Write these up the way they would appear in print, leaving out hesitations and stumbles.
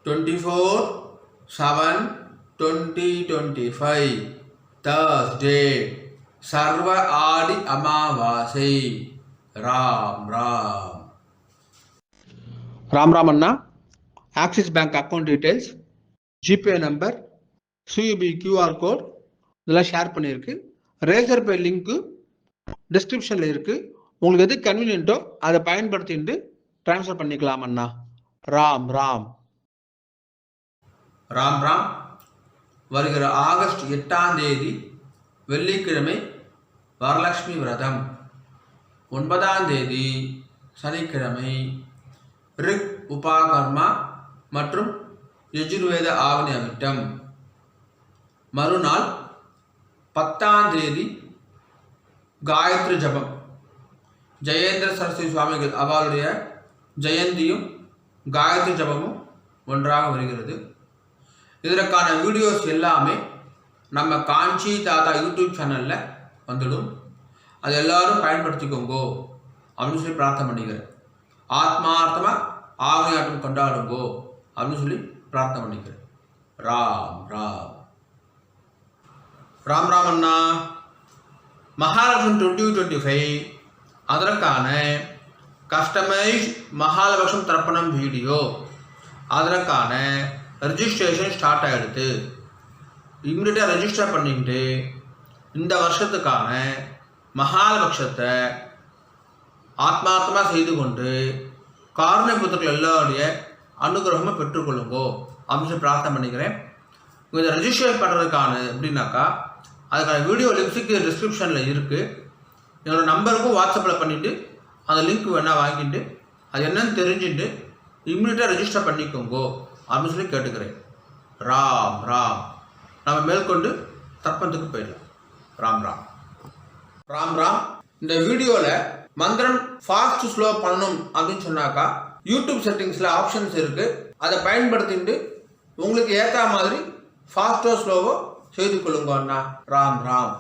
24/7/2025 Thursday சர்வ ஆடி அமாவாசை. ராம் ராம். ராம் ராம் அண்ணா. Axis bank account details, GPay number, சியூபி கியூஆர் கோட் இதெல்லாம் ஷேர் பண்ணியிருக்கு. ரேசர் பே லிங்க்கு டிஸ்கிரிப்ஷனில் இருக்குது. உங்களுக்கு எது கன்வீனியன்ட்டோ அதை பயன்படுத்திட்டு ட்ரான்ஸ்ஃபர் பண்ணிக்கலாம் அண்ணா. ராம் ராம். ராம் ராம். வருகிற ஆகஸ்ட் 8ஆம் தேதி வெள்ளிக்கிழமை வரலட்சுமி விரதம். 9ஆம் தேதி சனிக்கிழமை ரிக் உபாகர்மா மற்றும் யஜுர்வேத ஆவணி அவிட்டம். மறுநாள் 10ஆம் தேதி காயத்ரி ஜபம். ஜெயேந்திர சரஸ்வதி சுவாமிகள் அவருடைய ஜெயந்தியும் காயத்ரி ஜபமும் ஒன்றாக வருகிறது. இதற்கான வீடியோஸ் எல்லாமே நம்ம காஞ்சி தாத்தா யூடியூப் சேனலில் வந்துடும். அது எல்லாரும் பயன்படுத்திக்கோங்கோ அப்படின்னு சொல்லி பிரார்த்தனை பண்ணிக்கிறேன். ஆத்மார்த்தமாக ஆவணியாட்டம் கொண்டாடுங்கோ அப்படின்னு சொல்லி பிரார்த்தனை பண்ணிக்கிறேன். ராம் ராம். ராம் ராம் அண்ணா. மகாலட்சுமி 2025 அதற்கான கஸ்டமைஸ் மகாலட்சுமி தர்ப்பணம் வீடியோ, அதற்கான ரெஜிஸ்ட்ரேஷன் ஸ்டார்ட் ஆகிடுது. இம்மிடியட்டாக ரெஜிஸ்டர் பண்ணிக்கிட்டு இந்த வருஷத்துக்கான மகாலட்சத்தை ஆத்மார்த்தமாக செய்து கொண்டு காரணபுத்திரர்கள் எல்லாருடைய அனுகிரகமாக பெற்றுக்கொள்ளுங்கோ அப்படின்னு சொல்லி பிரார்த்தனை பண்ணிக்கிறேன். இதை ரெஜிஸ்டர் பண்ணுறதுக்கான எப்படின்னாக்கா அதுக்கான வீடியோ லிங்க்ஸுக்கு டிஸ்கிரிப்ஷனில் இருக்குது. என்னோடய நம்பருக்கும் வாட்ஸ்அப்பில் பண்ணிவிட்டு அந்த லிங்க் வேணால் வாங்கிட்டு அது என்னன்னு தெரிஞ்சுட்டு இம்மிடியட்டாக ரெஜிஸ்டர் பண்ணிக்கோங்கோ அப்படின்னு சொல்லி கேட்டுக்கிறேன். ராம் ராம். நம்ம மேற்கொண்டு தர்ப்பணத்துக்கு போயிடலாம். ராம் ராம். ராம் ராம். இந்த வீடியோவில் மந்திரம் ஃபாஸ்ட் ஸ்லோ பண்ணணும் அப்படின்னு சொன்னாக்கா யூடியூப் செட்டிங்ஸில் ஆப்ஷன்ஸ் இருக்குது. அதை பயன்படுத்திட்டு உங்களுக்கு ஏற்ற மாதிரி ஃபாஸ்ட்டோ ஸ்லோவோ செய்து கொள்ளுங்க அண்ணா. ராம் ராம்.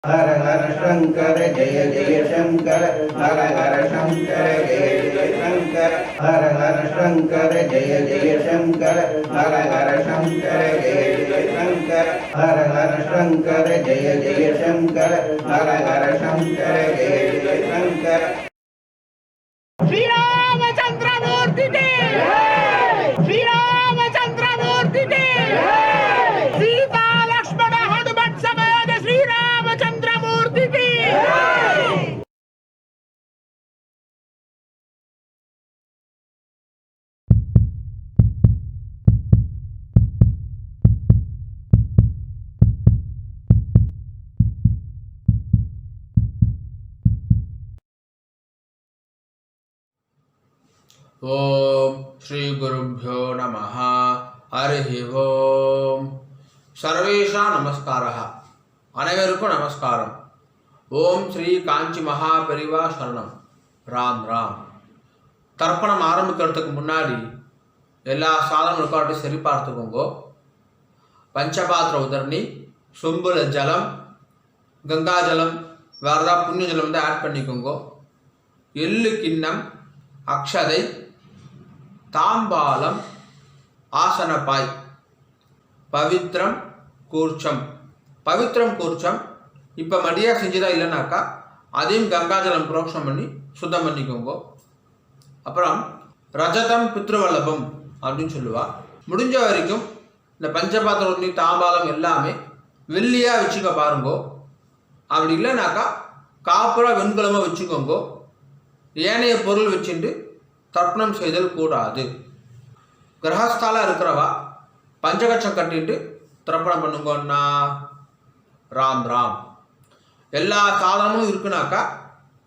हर हर शंकर जय जय शंकर, हर हर शंकर जय जय शंकर, हर हर शंकर जय जय शंकर, हर हर शंकर जय जय शंकर, हर हर शंकर जय जय शंकर, हर हर शंकर जय जय शंकर. श्री रामचंद्र मूर्ति के श्री रामचंद्र मूर्ति के सीता लक्ष्मण हनुमत समेत श्री रामचंद्र मूर्ति की. ஓம் ஸ்ரீ குருப்யோ நமஹ. ஹரிஹி ஓம். சர்வேஷா நமஸ்காரः. அனைவருக்கும் நமஸ்காரம். ஓம் ஸ்ரீ காஞ்சி மகா பெரிவா சரணம். ராம் ராம். தர்ப்பணம் ஆரம்பிக்கிறதுக்கு முன்னாடி எல்லா சாதனங்களுக்கும் சரி பார்த்துக்கோங்க. பஞ்சபாத்திர உதரணி, சொம்புல ஜலம், கங்கா ஜலம், வேறு ஏதாவது புண்ணிய ஜலம் வந்து ஆட் பண்ணிக்கோங்க. எள்ளு கிண்ணம், அக்ஷதை, தாம்பாலம், ஆசனப்பாய், பவித்ரம் கூர்ச்சம். பவித்ரம் கூர்ச்சம் இப்போ மடியாக செஞ்சுதான் இல்லைனாக்கா அதையும் கங்காஜலம் புரோக்ஷம் பண்ணி சுத்தம் பண்ணிக்கோங்க. அப்புறம் ரஜதம் பித்ருவல்லபம் அப்படின்னு சொல்லுவா. முடிஞ்ச வரைக்கும் இந்த பஞ்சபாத்திரம் உண்ணி தாம்பாலம் எல்லாமே வெள்ளியாக வச்சுக்க பாருங்கோ. அப்படி இல்லைனாக்கா காப்புரா வெண்கலமாக வச்சுக்கோங்க. ஏனைய பொருள் வச்சுட்டு தர்ப்பணம் செய்தல் கூடாது. கிரகஸ்தால இருக்கிறவா பஞ்சகட்சம் கட்டிட்டு தர்ப்பணம் பண்ணுங்கன்னா. ராம் ராம். எல்லா சாதனமும் இருக்குனாக்கா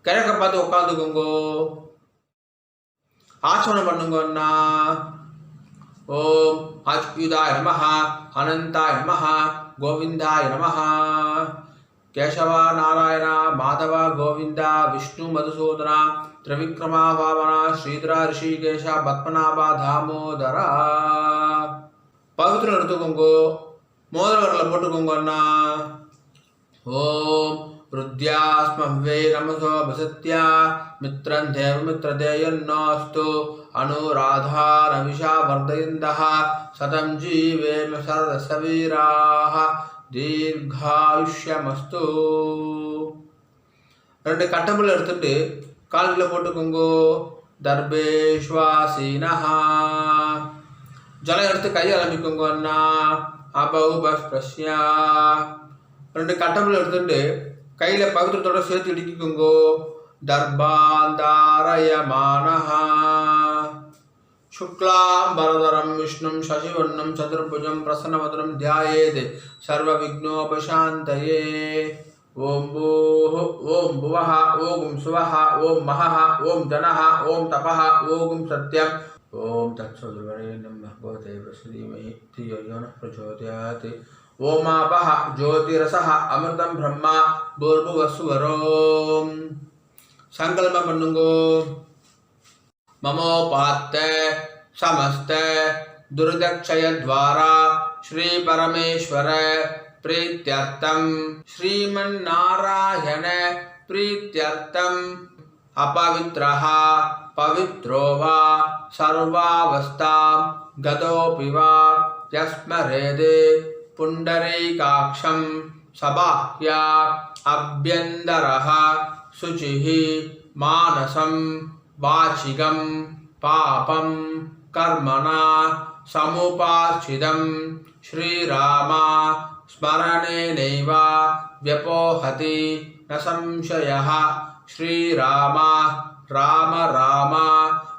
கிழக்க பார்த்து உட்காந்துக்கோங்கோ. ஆச்சமனம் பண்ணுங்கன்னா. ஓம் அச்சுதாய நமஹ, அனந்தாய நமஹ, கோவிந்தாய நமஹ. கேசவா நாராயண மாதவ கோவிந்த விஷ்ணு மதுசூதன திரிவிக்ரமா பாவன ஸ்ரீதரா ரிஷிகேஷ பத்மநாபா தாமோதரா. பவித்திரம் எடுத்துக்கோங்கோ. மோதிர வரல போட்டுக்கோங்க அண்ணா. ஓம் पृद्यास्मव्ये नमसो वसत्या मित्रं देव मित्रदेयन्नोऽस्तु अनुराधारविषा वर्धयन्तः शतं जीवेम शरदसवीराः दीर्घायुष्यमस्तु. 2 கட்டம்புல் எடுத்துட்டு கால்களை போட்டுக்கோங்கோ. தர்பேஷ்வாசீனஹா. ஜலம் எடுத்து கையை அலம்பிக்கோங்க அண்ணா. அபௌபஸ்பிரஸ்யா. 2 கட்டம்புல் எடுத்துட்டு கையில பவித்திரத்தோட சேர்த்து இடிக்கிக்கோங்கோ. தர்பாந்தாரயமானஹா. शुक्लांबरधरं विष्णुं शशिवर्णं चतुर्भुजं प्रसन्नवदनं ध्यायेत् सर्वविघ्नोपशान्तये. ओम भूः ओम भुवः ओम सुवः ओम महः ओम जनः ओम तपः ओम सत्यं. ओम तत्सवितुर्वरेण्यं भर्गो देवस्य धीमहि धियो यो नः प्रचोदयात्. ओम आपः ज्योतिरसः अमृतं ब्रह्मा भूर्भुवस्सुवरोम. संकल्पம் பண்ணுங்கோ. ममोपात्त समस्त दुर्दक्षय द्वारा श्री परमेश्वर प्रीत्यर्थम श्रीमन्नारायण प्रीत्यर्थम अपवित्रः पवित्रो वा सर्वावस्थां गतोऽपि वा यस्मरेद् पुण्डरीकाक्षं सबाह्या अभ्यन्तरः शुचिः मानसं वाचिकं पापं कर्मणा समुपाश्चितं श्रीराम स्मरणेनैव व्यपोहति न संशयः. श्रीराम राम राम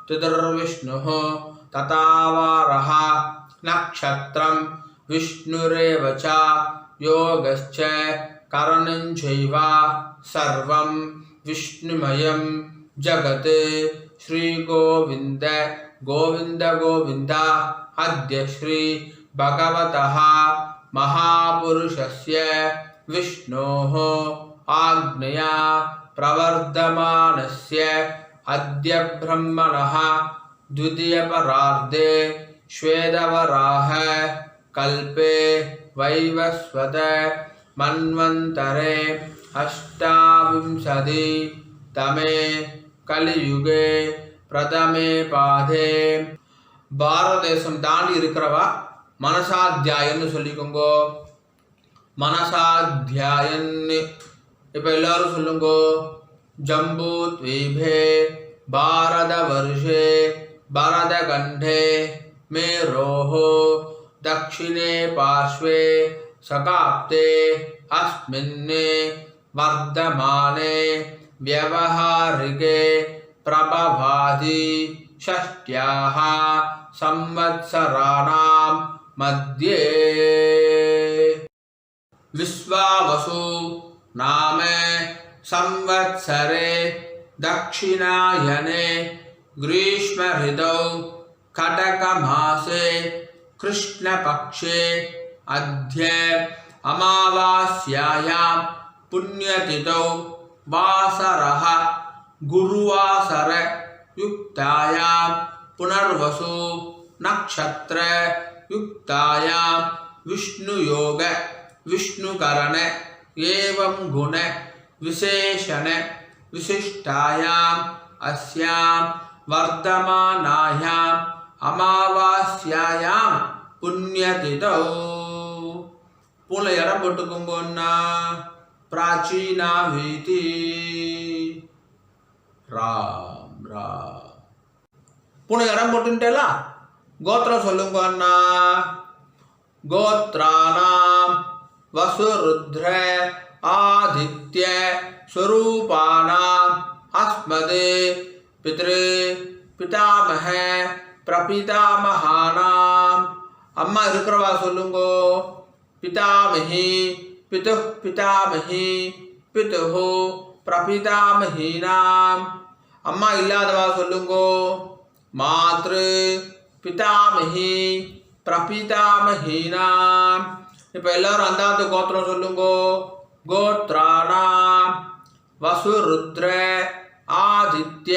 तुदुर्विष्णुः तथावारः नक्षत्रं विष्णुरेव च योगश्च करणं चैव सर्वं विष्णुमयं जगत्. श्री गोविंद गोविंद गोविंद. अद्य श्री भगवतः महापुरुषस्य विष्णोः आज्ञया प्रवर्धमानस्य अद्य ब्रह्मणः द्वितीयपरार्धे श्वेतवराह कल्पे वैवस्वत मन्वन्तरे 28 तमे கலியுகே பிரதமே பாதே. பாரத தேசம் தாண்டி இருக்கிறவா மனசாத்தியாயன்னு சொல்லிக்கோங்கோ. மனசாத்தியாயன். இப்போ எல்லாரும் சொல்லுங்கோ. ஜம்பூ த்வீபே பாரத வருஷே பரத கண்டே மேரோஹோ தக்ஷிணே பார்ஷ்வே சகாப்தே அஸ்மின்னே வர்தமானே व्यवहारिके प्रभवादि षष्ट्याः संवत्सराणां मध्ये विश्वावसु नाम संवत्सरे दक्षिणायने ग्रीष्म ऋतौ कटकमासे कृष्णपक्षे अद्य अमावास्यायां पुण्यतिथौ वासरः गुरुवासर युक्तायां पुनर्वसु नक्षत्र युक्तायां विष्णुयोग विष्णुकरण एवं गुण विशेषण विशिष्टायां अस्यां वर्धमानायां अमावास्यायां पुण्यतिथौ. पूर्ण इடம் போட்டுக்கோங்கன்னா प्राचीना वीति राम राम. पूर्ण इடம் போட்டுட்டேலா. கோத்திரம் சொல்லுங்க அண்ணா. गोत्राणां वसुरुद्र आदित्य स्वरूपाणां अस्मद् पितृ पितामह प्रपितामहानां. अम्मा இருக்கிறவா சொல்லுங்கோ. पितामही पितुः पितामही पितुः प्रपितामहीनां. अम्मा इल्लादवा சொல்லுங்கோ. मातृ पितामही प्रपितामहीनां. இப்போ எல்லாரும் அந்தாத்து கோத்திரம் சொல்லுங்கோ. கோத்ராணாம் வசுருத்ர ஆதித்ய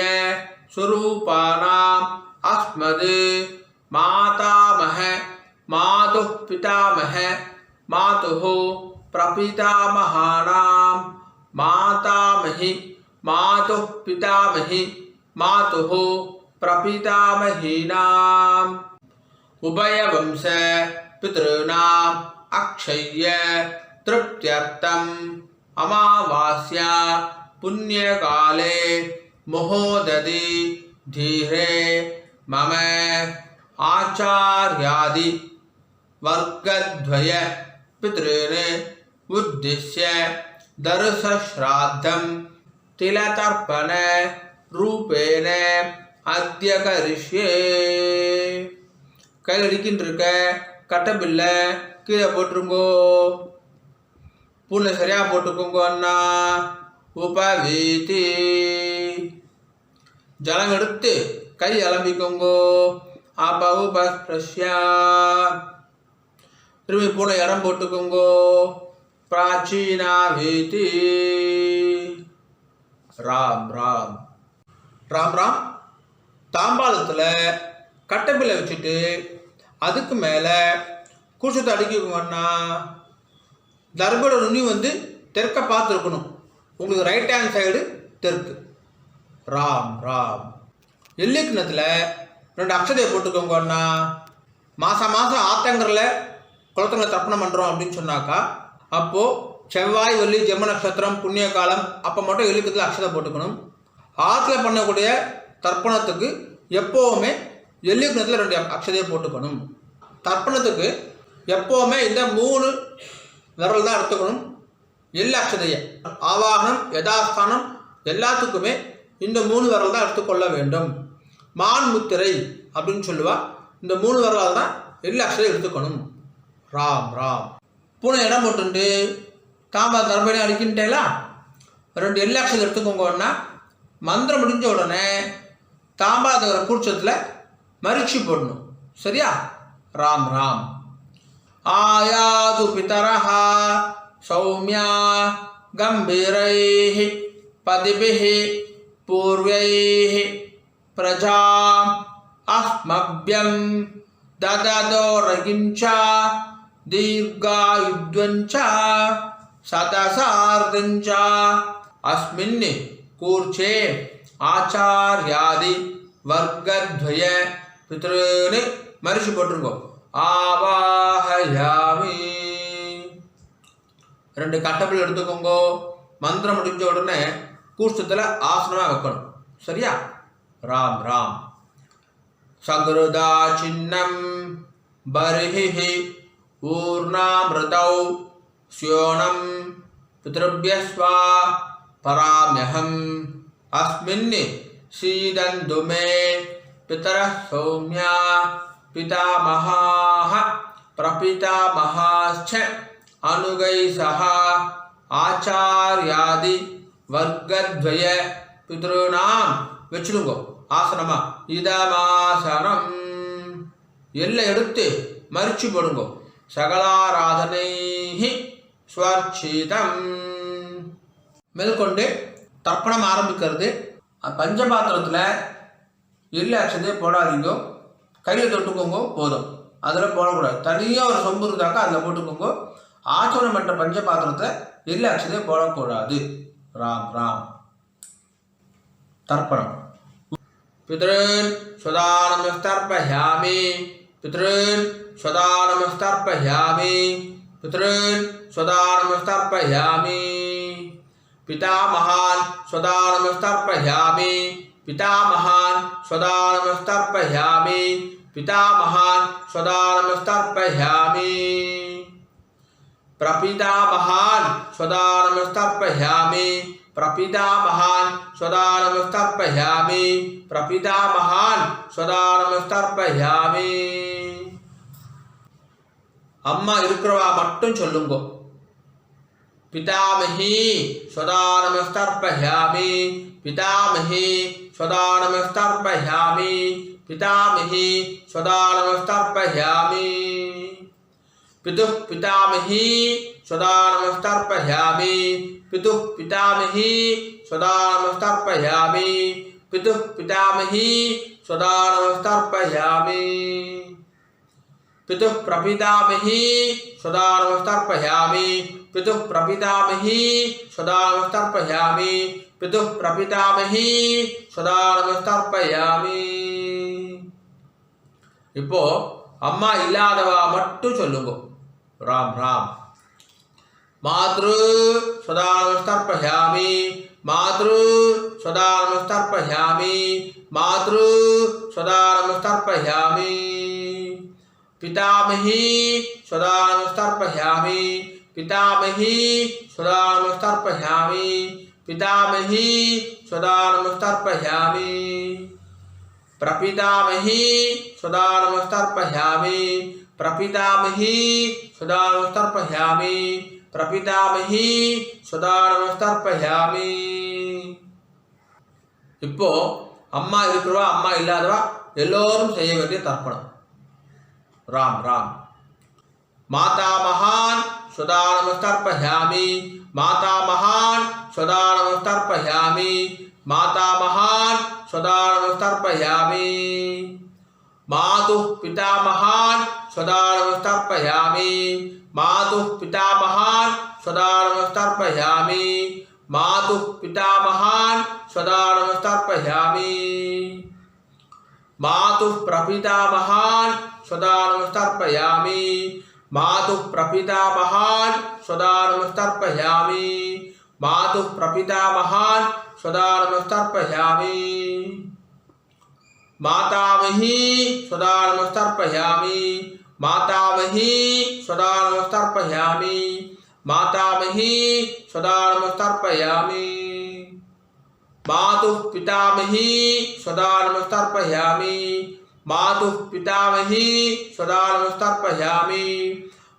ஸ்வரூபானாம் அஸ்மத் மாதாமஹ மாதுः பிதாமஹ மாதுः பிரபிதாமஹானாம் मातामही मातुः पितामही मातुः प्रपितामहीनाम् उभयवंश पितॄणाम् अक्षय्य तृप्त्यर्थम् अमावास्या पुण्यकाले महोदधि धीरे मम आचार्यादि वर्गद्वय पितॄन् उद्दिश्य दर्शश्राद्धं तिलतर्पण रूपेण अद्य करिष्ये. கையில் அடிக்கின்றிருக்க கட்டபில்லை கீழே போட்டுருங்கோ. பூனை சரியாக போட்டுக்கோங்க அண்ணா. உபவீதி ஜலம் எடுத்து கை அலம்பிக்கோங்கோ. அபவுபஸ்பிரஷ்யா திரும்பி பூனை இடம் போட்டுக்கோங்கோ. பிராச்சீனா வீதி. ராம் ராம் ராம் ராம். தாம்பாளத்தில் கட்டப்பில்லை வச்சுட்டு அதுக்கு மேலே கூச்சத்தை அடிக்கோங்கண்ணா. தர்போட நுனி வந்து தெற்க பார்த்துருக்கணும். உங்களுக்கு ரைட் ஹேண்ட் சைடு தெற்கு. ராம் ராம். எள்ளி கிண்ணத்தில் 2 அக்ஷதையை போட்டுக்கோங்க அண்ணா. மாதம் ஆத்தங்கரில் குளத்தங்களை தர்ப்பணம் பண்ணுறோம் அப்படின்னு சொன்னாக்கா அப்போது செவ்வாய் வெள்ளி ஜென்ம நட்சத்திரம் புண்ணிய காலம் அப்போ மட்டும் எள்ளிக்கத்தில் அக்ஷதை போட்டுக்கணும். ஆற்றுல பண்ணக்கூடிய தர்ப்பணத்துக்கு எப்போவுமே எள்ளி கிண்ணத்தில் 2 அக்ஷதையை போட்டுக்கணும். தர்ப்பணத்துக்கு எப்போவுமே இந்த 3 விரல் தான் எடுத்துக்கணும். எள்ளு அக்ஷதையை ஆவாகனம் யதாஸ்தானம் எல்லாத்துக்குமே இந்த 3 விரல் தான் எடுத்துக்கொள்ள வேண்டும். மான் முத்திரை அப்படின்னு சொல்லுவா. இந்த 3 விரலால் தான் எள்ளு அக்ஷதை எடுத்துக்கணும். ராம் ராம். பூனை இடம் போட்டுட்டு தாம்பா தர்பணி அடிக்கின்றேலா 2 எள்ளு அக்ஷதை எடுத்துக்கோங்கன்னா மந்திரம் முடிஞ்ச உடனே தாம்பாதவர கூச்சத்தில் மரிச்சி போடணும். சரியா? ராம் ராம். ஆயாது பிதரஹா சௌமியா கம்பீரைஹி பதிபிஹி பூர்வைஹி பிரஜாம் அஹ்மப்யம் தததோரகிஞ்சா தீர்காயுத்வஞ்சா சதசார்தஞ்சா அஸ்மின் கூர்ச்சே ஆச்சார்யாதி வர்க்கத்வய பித்ருன்னு மரிச்சு போட்டுருங்கோ. ஆவாஹயாமி. 2 கட்டப்பில் எடுத்துக்கோங்கோ. மந்திரம் முடிஞ்ச உடனே கூஷ்டத்தில் ஆசனமாக வைக்கணும். சரியா? ராம் ராம். சகுருதா சின்னம் பர்ஹி ஊர்ணாமிருதௌ ஸ்யோணம் பித்ருப்யஸ்வா பராம்யஹம் அஸ்மின் சீதந்து மே பிதரः சௌம்யா பிதாமகாः பிரபிதாமகாश्च அனுகைசஹ ஆச்சார்யாதி வர்க்கத்வய பித்ருணாம் வச்சுடுங்கோ ஆசனமா. இதமாசனம். எல்லை எடுத்து மரிச்சு போடுங்கோ. சகலாராதனைஹி ஸ்வர்ச்சிதம். மேற்கொண்டு தர்ப்பணம் ஆரம்பிக்கிறது. பஞ்சபாத்திரத்தில் எள்ளு அக்ஷதையை போடாதீங்க. கையில் தொட்டுக்கோங்க போதும். அதில் போடக்கூடாது. தனியாக ஒரு சொம்பு இருந்தாக்கா அதில் போட்டுக்கோங்க. ஆச்சரணம் பண்ணுற பஞ்சபாத்திரத்தில் எள்ளு அக்ஷதையை போடக்கூடாது. ராம் ராம். தர்ப்பணம். பித்ருன் ஸ்வதானமஸ்தர்ப்பயாமி. பித்ருன் ஸ்வதானமஸ்தர்ப்பயாமி. பித்ருன் ஸ்வதானமஸ்தர்ப்பயாமி. पितामहान् स्वदानमस्तर्पयामि. पितामहान् स्वदानमस्तर्पयामि. पितामहान् स्वदानमस्तर्पयामि. प्रपितामहान् स्वदानमस्तर्पयामि. प्रपितामहान् स्वदानमस्तर्पयामि. प्रपितामहान् स्वदानमस्तर्पयामि. அம்மா இருக்கிறவா மட்டும் சொல்லுங்கோ. पितामही स्वदानमस्तर्पयामि. पितामही स्वदानमस्तर्पयामि. पितामही स्वदानमस्तर्पयामि. पितुः पितामही स्वदानमस्तर्पयामि. पितुः पितामही स्वदानमस्तर्पयामि. पितुः पितामही स्वदानमस्तर्पयामि. पितुः प्रपितामही सदा नमस्तर्पयामि पितुः प्रपितामही सदा नमस्तर्पयामि पितुः प्रपितामही सदा नमस्तर्पयामि இப்போ அம்மா இல்லாதவா மட்டும் சொல்லுங்க ராம் ராம் मातृ सदा नमस्तर्पयामि मातृ सदा नमस्तर्पयामि मातृ सदा नमस्तर्पयामि पितामही सदा नमस्तर्पयामि पितामही सदा नमस्तर्पयामि पितामही सदा नमस्तर्पयामि प्रपितामही सदा नमस्तर्पयामि प्रपितामही सदा नमस्तर्पयामि प्रपितामही सदा नमस्तर्पयामि இப்போ அம்மா இருக்கிறவா அம்மா இல்லாதவா எல்லோரும் செய்ய வேண்டிய தர்ப்பணம் ராம் ராம் माता महान सदा नमस्तर्पयामि माता महान सदा नमस्तर्पयामि माता महान सदा नमस्तर्पयामि मातुः पिता महान सदा नमस्तर्पयामि मातुः पिता महान सदा नमस्तर्पयामि मातुः पिता महान सदा नमस्तर्पयामि मातुः प्रपिता महान सदा नमस्तर्पयामि मातुः प्रपिता महान सदा नमस्तर्पयामि मातुः प्रपिता महान सदा नमस्तर्पयामि मातामही सदा नमस्तर्पयामि मातामही सदा नमस्तर्पयामि मातामही सदा नमस्तर्पयामि मातुः पितामही सदा नमस्तर्पयामि मातुः पितामही सदा नमस्तर्पयामि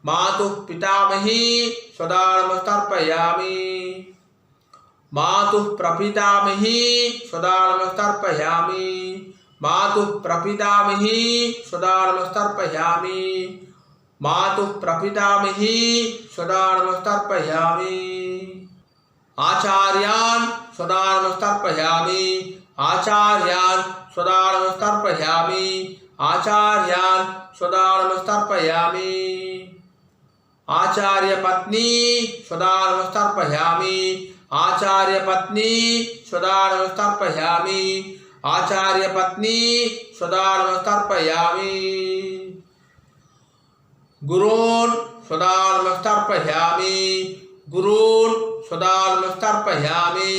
मातुः पितामही सदा नमस्तर्पयामि मातुः प्रपितामही सदा नमस्तर्पयामि मातुः प्रपितामही सदा नमस्तर्पयामि मातुः प्रपितामही सदा नमस्तर्पयामि आचार्यान् सदा नमस्तर्पयामि आचार्यान् सदा नमस्तर्पयामि आचार्यान् सदा नमस्तर्पयामि आचार्य पत्नी सदा नमस्तर्पयामि आचार्य पत्नी सदा नमस्तर्पयामि आचार्य पत्नी सदा नमस्तर्पयामि गुरून् सदा नमस्तर्पयामि गुरून् सदा नमस्तर्पयामि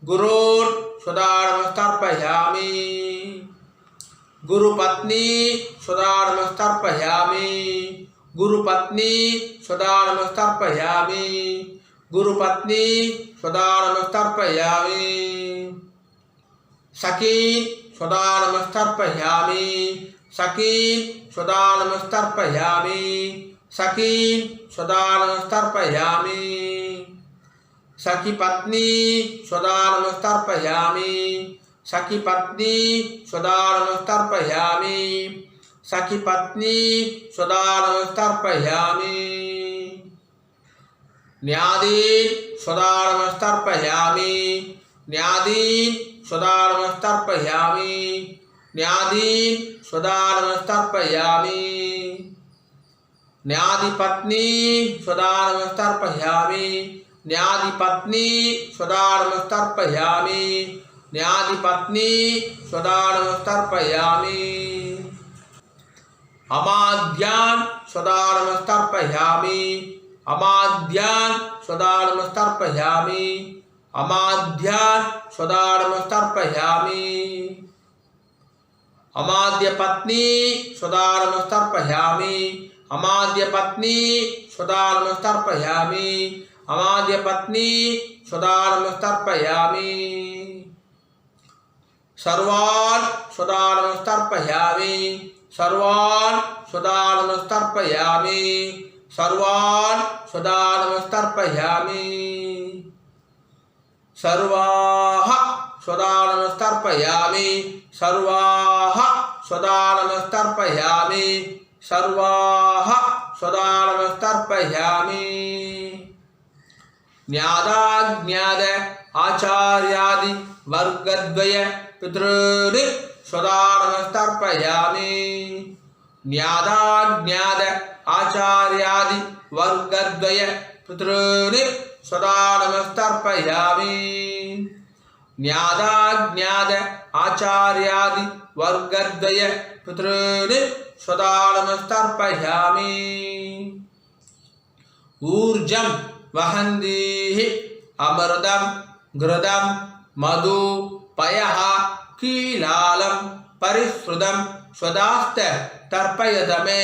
गुरून् सदा नमस्तर्पयामि गुरुपत्नी सदा नमस्तर्पयामि गुरुपत्नी सदा नमस्तर्पयामि गुरुपत्नी सदा नमस्तर्पयामि सखीन् सदा नमस्तर्पयामि सखीन् सदा नमस्तर्पयामि सखीन् सदा नमस्तर्पयामि सखी पत्नी सदा नमस्तर्पयामि सखी पत्नी सदा नमस्तर्पयामि सखी पत्नी सदा नमस्तर्पयामि न्यादीन् सदा नमस्तर्पयामि न्यादीन् सदा नमस्तर्पयामि न्यादीन् सदा नमस्तर्पयामि न्यादिपत्नी सदा नमस्तर्पयामि न्यादिपत्नी सदा नमस्तर्पयामि न्यादिपत्नी सदा नमस्तर्पयामि अमाद्यान् सदा नमस्तर्पयामि अमाद्यान् सदा नमस्तर्पयामि अमाद्यान् सदा नमस्तर्पयामि अमाद्यपत्नी सदा नमस्तर्पयामि अमाद्यपत्नी सदा नमस्तर्पयामि अमाद्यपत्नी सदा नमस्तर्पयामि सर्वान् सदा नमस्तर्पयामि सर्वान् सदा नमस्तर्पयामि सर्वान् सदा नमस्तर्पयामि सर्वाः सदा नमस्तर्पयामि सर्वाः सदा नमस्तर्पयामि सर्वाः सदा नमस्तर्पयामि न्यादाज्ञाद आचार्यादि वर्गद्वय पितॄन् सदा नमस्तर्पयामि ஞாதாஜ்ஞாத ஆச்சாரியாதி வர்க்கத்வய பித்ருனி சதா நமஸ்தர்ப்பயாமி. ஞாதாஜ்ஞாத ஆச்சாரியாதி வர்க்கத்வய பித்ருனி சதா நமஸ்தர்ப்பயாமி. ஊர்ஜம் வஹந்தீஹி அமிர்தம் கிருதம் மது பயஹ கீலாலம் பரிஸ்ருதம் ஸ்வதாஸ்த தர்ப்பயதமே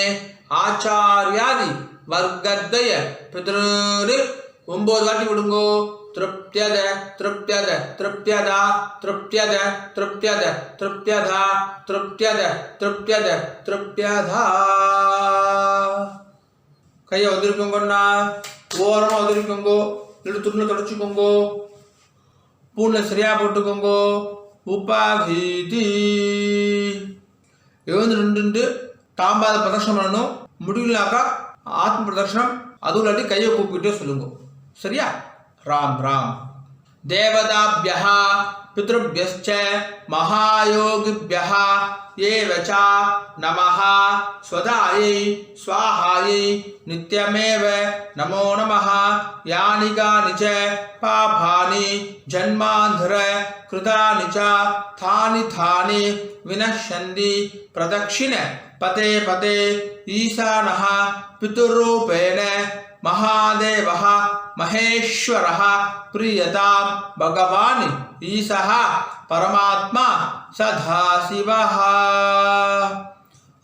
ஆச்சாரியாதி வர்க்கத்வய பித்ருனி. 9 வாட்டி விடுங்கோ. திருப்தியத திருப்தியத திருப்தியதா திருப்தியத திருப்தியத திருப்தியதா திருப்தியத திருப்தியத திருப்தியதா. கையை உதிரிக்கோங்கண்ணா, ஓரமாக உதிரிக்கோங்கோ, இல்லை துணியில் தொடச்சிக்கோங்கோ, பூனில் சரியாக போட்டுக்கோங்கோ. உபாகீதி எழுந்து நின்று தாம்பாத பிரதர்ஷனம் பண்ணணும். முடியலனாக்கா ஆத்ம பிரதர்ஷனம், அதுவும் இல்லாட்டி கையை கூப்பிட்டே சொல்லுங்க. சரியா? ராம் ராம். தேவதாபியः பித்ருभ्यश्च மகாயோகிभ्यः ஏவச்ச நமः ஸ்வதாயை ஸ்வாஹாயை நித்யமேவ நமோ நமः. யானி கானி ச பாபானி ஜன்மாந்தர கிருதானி ச தானி தானி வினஷ்யந்தி பிரதக்ஷிண பதே பதே ஈசானः பிதுர்ரூபேண महादेवः महेश्वरः प्रियतां भगवान् ईशः परमात्मा सदाशिवः.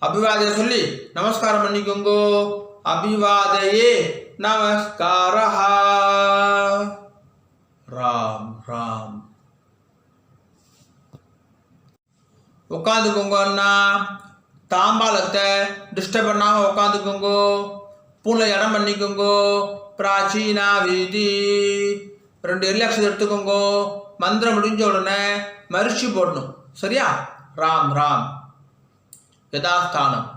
अभिवादय சொல்லி நமஸ்காரம் பண்ணிக்கோங்கோ. அபிவாதயே நமஸ்காரः. ராம் ராம். உட்காந்துக்கோங்க அண்ணா. தாம்பாலத்தை டிஸ்டர்ப் பண்ணாம உட்காந்துக்கோங்கோ. பூனை இடம் பண்ணிக்கோங்கோ. பிராச்சீனா வீதி 2 எல்லக்ஷன் எடுத்துக்கோங்கோ. மந்திரம் முடிஞ்ச உடனே மரிச்சி போடணும். சரியா? ராம் ராம். யதாஸ்தானம்.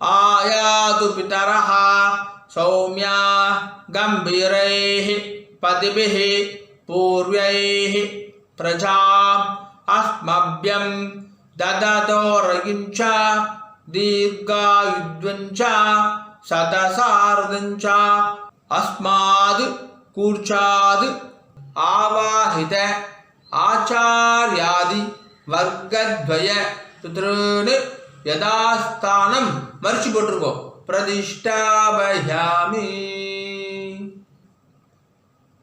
ஆயாது பிதரஹ சௌமியா கம்பீரைஹி பதிபிஹி பூர்வைஹி பிரஜாம் அஸ்மப்யம் தததோரகிஞ்ச தீர்காயுத்வஞ்ச சதசாரதஞ்ச அஸ்மாது கூர்ச்சாது ஆவாஹித ஆச்சாரியாதி வர்க்கத்வய பித்ருனு யதாஸ்தானம் மரிச்சு போட்டிருக்கோம். பிரதிஷ்டாபயாமி.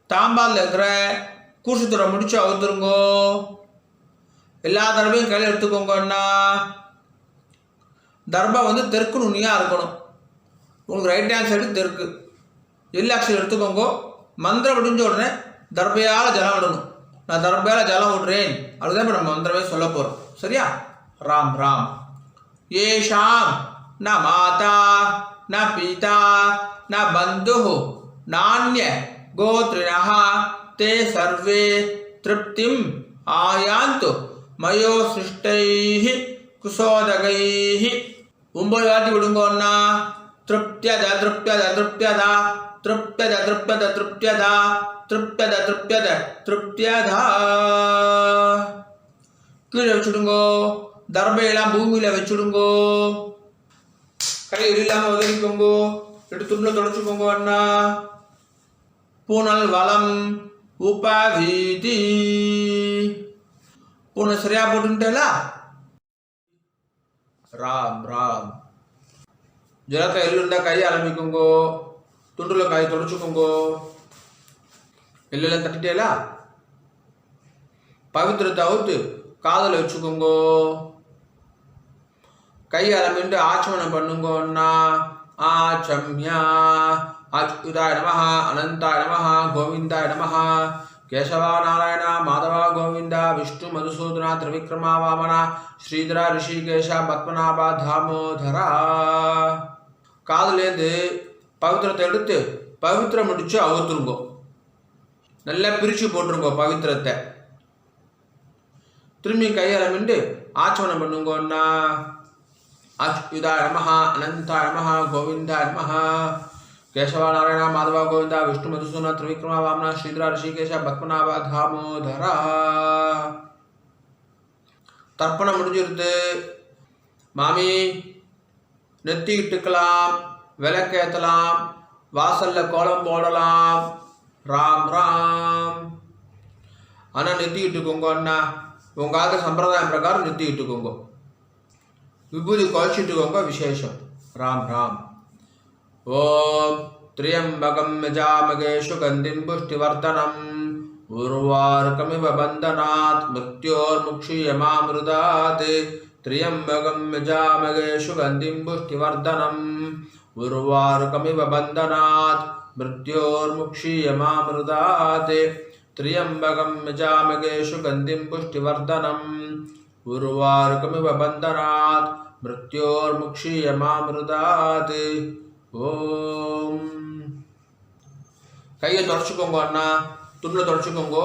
தாம்பால் இருக்கிற கூசுத்துறை முடிச்சு அவுத்துருங்கோ. எல்லா தடவையும் கையில் எடுத்துக்கோங்கன்னா. தர்பா தெற்கு நுனியாக இருக்கணும். உங்களுக்கு ரைட் ஹேண்ட் சைடு தெற்கு. எல்லக்ஷன் எடுத்துக்கோங்க. மந்திரம் முடிஞ்ச உடனே தர்பையால் ஜலம் விடணும். நான் தர்பையால் ஜலம் விடுறேன் அதுதான் இப்போ நம்ம மந்திரமே சொல்ல போகிறோம். சரியா? ராம் ராம். ஏஷாம் ந மாதா ந பிதா ந பந்து நானிய கோத்ரிணः தே சர்வே திருப்திம் ஆயாந்து மயோ சிருஷ்டைஹி குசோதகைஹி. 9 வாட்டி விடுங்கோன்னா. திருப்தியத திருப்தியத திருப்தியதா திருப்தியத திருப்தியத திருப்தியதா திருப்தியத திருப்தியத திருப்தியதா. கீழே வச்சுடுங்கோ. தர்பையெல்லாம் பூமியில் வச்சுடுங்கோ. கை இல்லாமல் உதவிக்கோங்கோ. எடுத்து துணியில் தொடச்சிக்கோங்க அண்ணா. பூனல் வளம் உபவீதி. பூனை சரியா போட்டுட்டேலா? ராம் ராம். ஜலத்தை எள்ளுண்டா கை ஆரம்பிக்குங்கோ. துண்டில் கை தொடச்சுக்கோங்கோ. எல்லாம் தட்டிட்டேலா? பவித்திரத்தை அவுத்து காதில் வச்சுக்கோங்கோ. கை ஆரம்பிட்டு ஆச்சமனம் பண்ணுங்கோன்னா. ஆச்சம்யா அச்சுதாய நமஹ அனந்தாய நமஹ கோவிந்தாய நமஹ கேசவா நாராயண மாதவா கோவிந்தா விஷ்ணு மதுசூதனா திரிவிக்ரமா வாமனா ஸ்ரீதரா ரிஷிகேஷா பத்மநாபா தாமோதரா. காதுலேருந்து பவித்திரத்தை எடுத்து பவித்திரம் முடிச்சு அவுத்துருங்கோ. நல்லா பிரித்து போட்டுருங்கோ பவித்திரத்தை. திரும்பி கையாளமிண்டு ஆச்சமனம் பண்ணுங்கோன்னா. அச்சுதாய நமஹ அனந்தாய நமஹ கோவிந்தாய நமஹ கேசவா நாராயண மாதவா கோவிந்தா விஷ்ணு மதுசூதனா திரிவிக்ரமா வாமனா ஸ்ரீதரா ரிஷிகேஷா பத்மநாபா தாமோதரா. தர்ப்பணம் முடிஞ்சிருது. மாமி நெத்தி இட்டுக்கலாம், விளக்கேற்றலாம், வாசல்ல கோலம் போடலாம். ராம் ராம். ஆனால் நெத்தி இட்டுக்கோங்க அண்ணா, உங்கள் ஆக சம்பிரதாயம் பிரகாரம் நெத்தி இட்டுக்கோங்க. விபூதி குழச்சிட்டுக்கோங்க, விசேஷம். ராம் ராம். ஓம் त्र्यंबकं यजामहे सुगन्धिं पुष्टिवर्धनम् उर्वारुकमिव बन्धनात् मृत्योर्मुक्षीयमामृतात् त्र्यंबकं यजामहे सुगन्धिं पुष्टिवर्धनम् उर्वारुकमिव बन्धनात् मृत्योर्मुक्षीयमामृतात् त्र्यंबकं यजामहे सुगन्धिं पुष्टिवर्धनम् उर्वारुकमिव बन्धनात् मृत्योर्मुक्षीयमामृतात्. ஓம். கையை தொடச்சிக்கோங்க அண்ணா, துணில் தொடச்சிக்கோங்க.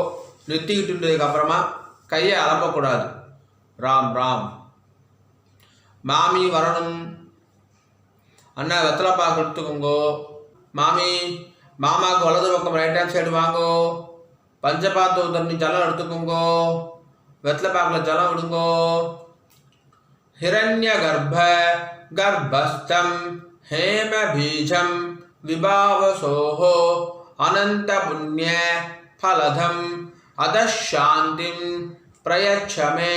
நெத்திக்கிட்டுக்கு அப்புறமா கையை அலப்பக்கூடாது. ராம் ராம். மாமி வரணும் அண்ணா, வெத்தலை பாக்கு எடுத்துக்கோங்க. மாமி, மாமாவுக்கு வலது பக்கம் ரைட் ஹேண்ட் சைடு வாங்கோ. பஞ்சபாத்து தண்ணி ஜலம் எடுத்துக்கோங்க. வெத்தலை பாக்கில் ஜலம் விடுங்கோ. ஹிரண்ய கர்ப்ப கர்ப்பஸ்தம் हेम बीजं विभावसोहो अनंत पुण्य फलधम अदशांतिं प्रयच्छ मे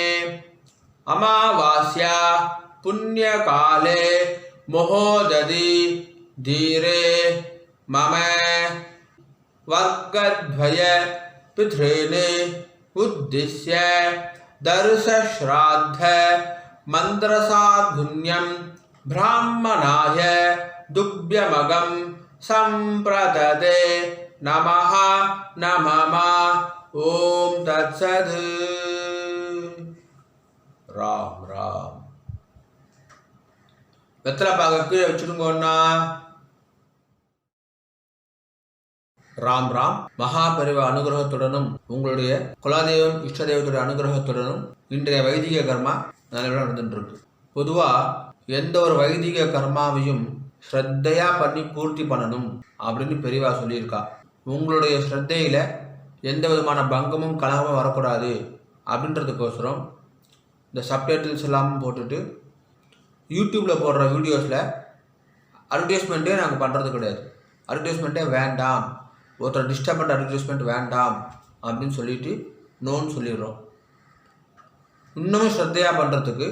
अमावास्या पुण्यकाले महोदधि धीरे मम वर्गद्वय पितॄन् उद्दिश्य दर्शश्राद्ध मंत्रसाधुन्यं ब्राह्मणाय दुभ्यमगं संप्रददे नमः नमः. ओम तत्सत्. राम राम. வெத்தலை பாக்க கீழே வச்சுடுங்கண்ணா. ராம் ராம். மகாபரிவ அனுகிரகத்துடனும் உங்களுடைய குலதெய்வம் இஷ்ட தெய்வத்துடைய அனுகிரகத்துடனும் இன்றைய வைதிக கர்மா நல்லபடியாக நடந்துட்டு இருக்கு. பொதுவாக எந்த ஒரு வைதிக கர்மாவையும் ஸ்ரத்தையா பண்ணி பூர்த்தி பண்ணணும் அப்படின்னு பெரியவா சொல்லியிருக்கா. உங்களுடைய ஸ்ரத்தையில் எந்த விதமான பங்கமும் கலகமும் வரக்கூடாது அப்படின்றதுக்கோசரம் இந்த சப்டைட்டில்ஸ் எல்லாம் போட்டுட்டு யூடியூப்பில் போடுற வீடியோஸில் அட்வர்டைஸ்மெண்ட்டே நாங்கள் பண்ணுறது கிடையாது. அட்வர்டைஸ்மெண்ட்டே வேண்டாம், ஒருத்தர் டிஸ்டர்பண்ட் அட்வர்டைஸ்மெண்ட் வேண்டாம் அப்படின்னு சொல்லிட்டு நோன்னு சொல்லிடுறோம். இன்னமும் ஸ்ரத்தையாக பண்ணுறதுக்கு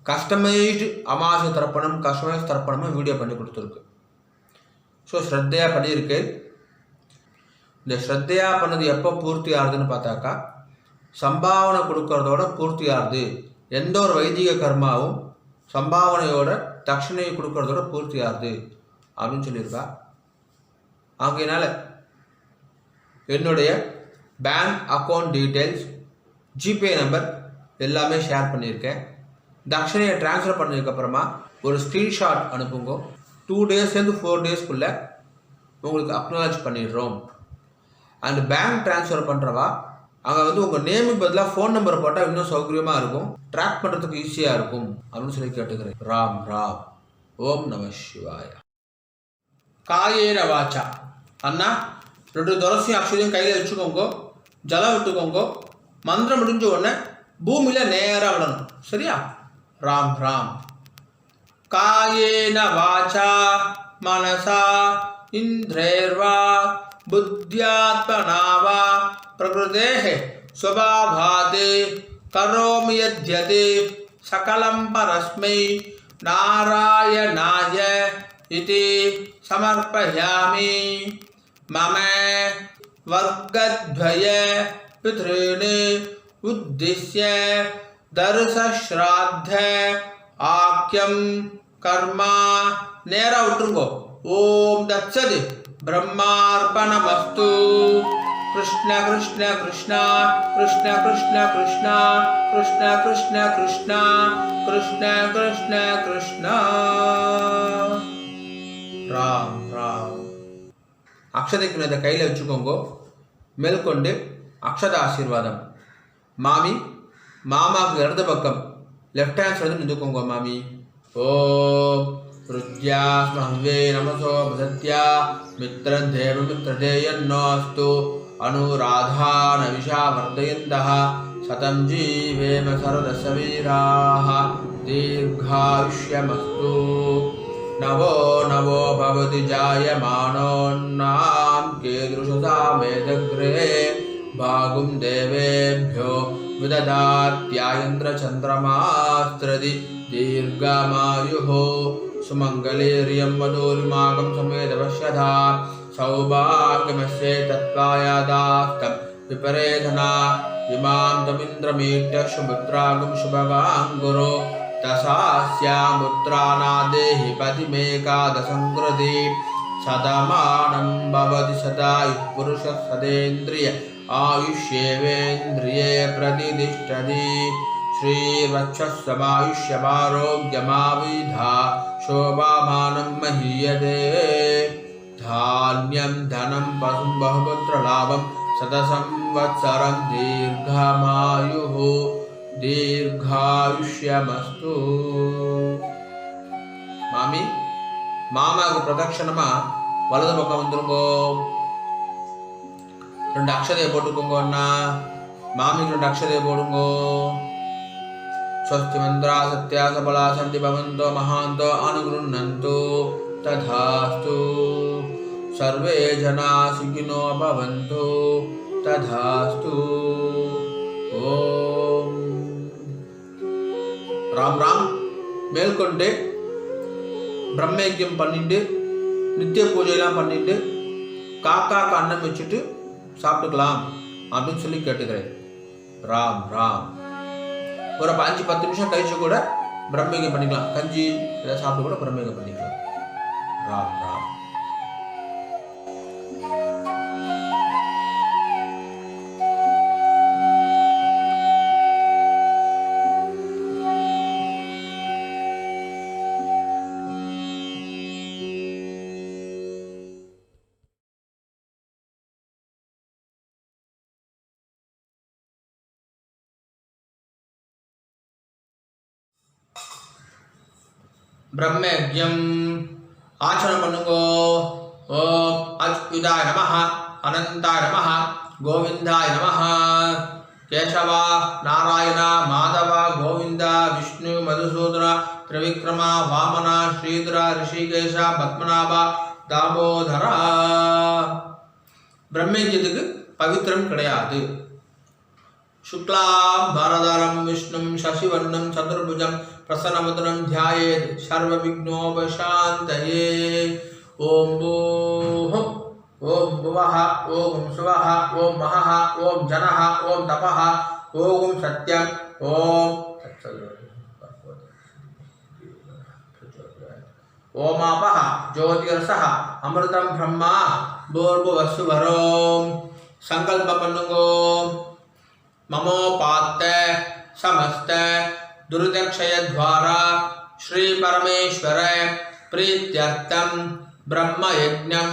கஸ்டமைஸ்டு அமாவாசை தர்ப்பணம், கஸ்டமைஸ் தர்ப்பணமும் வீடியோ பண்ணி கொடுத்துருக்கு. ஸோ ஸ்ரத்தையாக பண்ணியிருக்கு. இந்த ஸ்ரத்தையாக பண்ணது எப்போ பூர்த்தி ஆகுதுன்னு பார்த்தாக்கா, சம்பாவனை கொடுக்கறதோட பூர்த்தி ஆகுது. எந்த ஒரு வைதிக கர்மாவும் சம்பாவனையோட தட்சிணையை கொடுக்கறதோட பூர்த்தி ஆகுது அப்படின்னு சொல்லியிருக்கா. ஆகையினால என்னுடைய bank account details, GPay number எல்லாமே ஷேர் பண்ணியிருக்கேன். தட்சணையை ட்ரான்ஸ்ஃபர் பண்ணதுக்கப்புறமா ஒரு ஸ்க்ரீன்ஷாட் அனுப்புங்க. 2 டேஸ்லேருந்து 4 டேஸ்க்குள்ளே உங்களுக்கு அக்னாலஜ் பண்ணிடுறோம். அண்ட் பேங்க் ட்ரான்ஸ்ஃபர் பண்ணுறவா அங்கே உங்கள் நேமுக்கு பதிலாக ஃபோன் நம்பர் போட்டால் இன்னும் சௌகரியமாக இருக்கும், ட்ராக் பண்ணுறதுக்கு ஈஸியாக இருக்கும் அப்படின்னு சொல்லி கேட்டுக்கிறேன். ராம் ராம். ஓம் நம சிவாய. காயேன வாச்சா அண்ணா 2 துளசியும் அக்ஷதையும் கையில் வச்சுக்கோங்க, ஜலம் விட்டுக்கோங்க. மந்திரம் முடிஞ்ச உடனே பூமியில் நேராக விடணும். சரியா? ராம் ராம். காயேன வாச்சா மனசா இந்திரேர்வா புத்தியாத்மனா வா பிரகிருதேஹ ஸ்வபாவாத் கரோமி யத்யத் சகலம் பரஸ்மை நாராயணாய இதி சமர்ப்பயாமி. மம வர்க்கத்வய பித்ருன் உத்திஸ்ய தர்சஸ்ராத்த ஆக்யம் கர்மா. நேரா விட்டுருங்கோ. ஓம் தத்சத். பிரம்மார்ப்பணமஸ்து. கிருஷ்ண கிருஷ்ண கிருஷ்ணா கிருஷ்ண கிருஷ்ண கிருஷ்ணா கிருஷ்ண கிருஷ்ண கிருஷ்ணா கிருஷ்ண கிருஷ்ண கிருஷ்ணா. ராம் ராம். அக்ஷதைக்கு இதை கையில் வச்சுக்கோங்க. மேற்கொண்டு அக்ஷத ஆசீர்வாதம். மாமி, மாமாவுக்கு இடது பக்கம் லெஃப்ட் ஹேண்ட் சைடு நின்றுக்கோங்க. மாமி. ஓம் ருத்யா ஸ்மஹ்வே நமசோ பிரசத்யா மித்ரதேவ மித்ரதேயன்னோஸ்து அனுராதான விஷா வர்தயந்தः சதம் ஜீவேம சரதசவீராः दीर्घायुष्यमस्तु नवो नवो भवति जायमानोन्नां कीदृशसा मेदग्रे भागुं देवेभ्यो विददात्यायन्द्रचन्द्रमास्त्रदि दीर्घमायुः सुमङ्गलेर्यं वधूरिमागं समेदवश्यधा सौभाग्यमस्ये तत्त्वायादास्तं विपरेधना इमां तमिन्द्रमीट्य सुपुत्रागं शुभगां गुरो दशास्यामुत्रानादेहि पतिमेकादशं कृति सदमानं भवति सदायुः पुरुषः सदेन्द्रिय आयुष्येवेन्द्रिये प्रतिष्ठति श्रीवक्षस्समायुष्यमारोग्यमाविधा शोभामानं महीयते धान्यं धनं पशुं बहुपुत्रलाभं शतसंवत्सरं दीर्घमायुः दीर्घायुष्यमस्तु மாமி மாமாவுக்கு பிரதட்சணமா வலது பக்கம் வந்துருங்கோ. 2 அக்ஷதையை போட்டுக்கோங்க அண்ணா. மாமிக்கு 2 அக்ஷதையை போடுங்கோ. ஸ்வஸ்தி மந்திரா சத்யா சபலா சந்தி பவந்தோ மகாந்தோ அனுகுருண்ணந்தோ ததாஸ்து. சர்வே ஜனா சுகினோ பவந்தோ ததாஸ்து. ஓம் ராம் ராம். மேற்கொண்டு பிரம்மயஜ்யம் பண்ணிட்டு நித்திய பூஜையெல்லாம் பண்ணிட்டு காக்காக்கு அன்னம் வச்சுட்டு சாப்பிட்டுக்கலாம் அப்படின்னு சொல்லி கேட்டுக்கிறேன். ராம் ராம். ஒரு 5-10 நிமிஷம் கழிச்சு கூட பிரம்மயஜ்யம் பண்ணிக்கலாம். கஞ்சி ஏதாவது சாப்பிட்டு கூட பிரம்மயஜ்யம் பண்ணிக்கலாம். ராம் ராம். பிரம்மயஜ்யம் ஆச்சரணம் பண்ணுங்கோ. ஓம் அச்சுதாய நமஹ, அனந்தாய நமஹ, கோவிந்தாய நமஹ. கேசவா, நாராயண, மாதவ, கோவிந்த, விஷ்ணு, மதுசூதன, திரிவிக்ரம, வாமன, ஸ்ரீதர, ரிஷிகேஷ, பத்மநாப, தாமோதரா. பிரம்மயஜ்யத்துக்கு பவித்திரம் கிடையாது. சுக்லாம் பரதரம் விஷ்ணும் சசிவர்ணம் சதுர்புஜம் பிரசன்னமுதனம் தியாயேத் சர்வ விக்னோபசாந்தயே. ஓம் பூஹும் ஓம் புவஹ ஓம் சுவஹ ஓம் மஹஹ ஓம் ஜனஹ ஓம் தபஹ ஓம் சத்யம் ஓம் ஓமாபஹ ஜோதிர்சஹ அமிர்தம் பிரம்மா பூர்புவஸ்சுவரோம். சங்கல்பம் பண்ணுங்கோ. ममोपात्त समस्त दुर्दक्षय द्वारा श्री परमेश्वर प्रीत्यर्थम ब्रह्मयज्ञं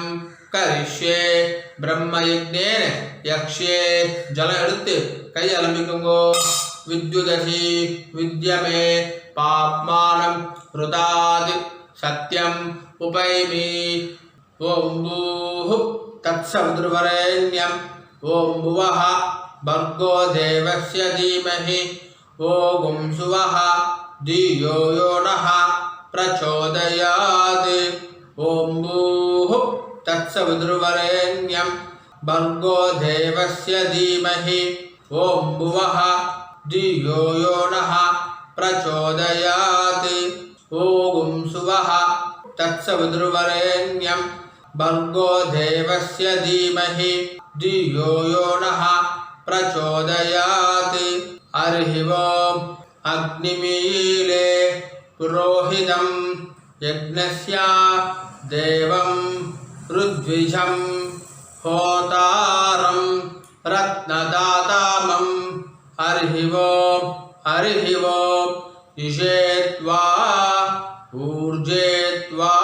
करिष्ये. ब्रह्मयज्ञेन यक्ष्ये. जल எடுத்து கை அலம்பிக்குங்கோ. विद्युदसि विद्यमे पाप्मानं ऋतादि सत्यम उपैमि. ओम भूः तत्सवितुर्वरेण्यं. ओम भुवः भर्गो देवस्य धीमहि. ओम सुवः धियो यो नः प्रचोदयात्. ओम भूः तत्सवितुर्वरेण्यं भर्गो देवस्य धीमहि. ओम भुवः धियो यो नः प्रचोदयात्. ओम सुवः तत्सवितुर्वरेण्यं भर्गो देवस्य धीमहि धियो यो नः प्रचोदयात्. हरिः ओम्. अग्निमीले पुरोहितं यज्ञस्य देवं ऋद्विजं होतारं रत्नदातामं. हरिः ओम्. हरिः ओम्. इषेत्वा ऊर्जेत्वा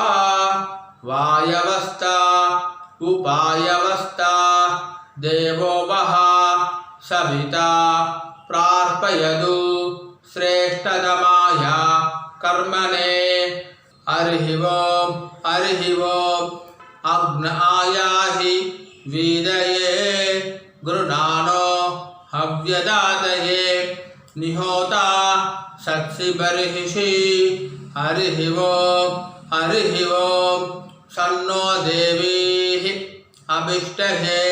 वायवस्था उपायवस्था देवो वः सविता प्रार्पयतु श्रेष्ठतमाय कर्मणे. हरिः ओम्. हरिः ओम्. अग्नायाहि वीदये गृणानो हव्यदातये. निहोता सत्सि बर्हिषि हरिः ओम् सन्नो देवीः अभिष्टहे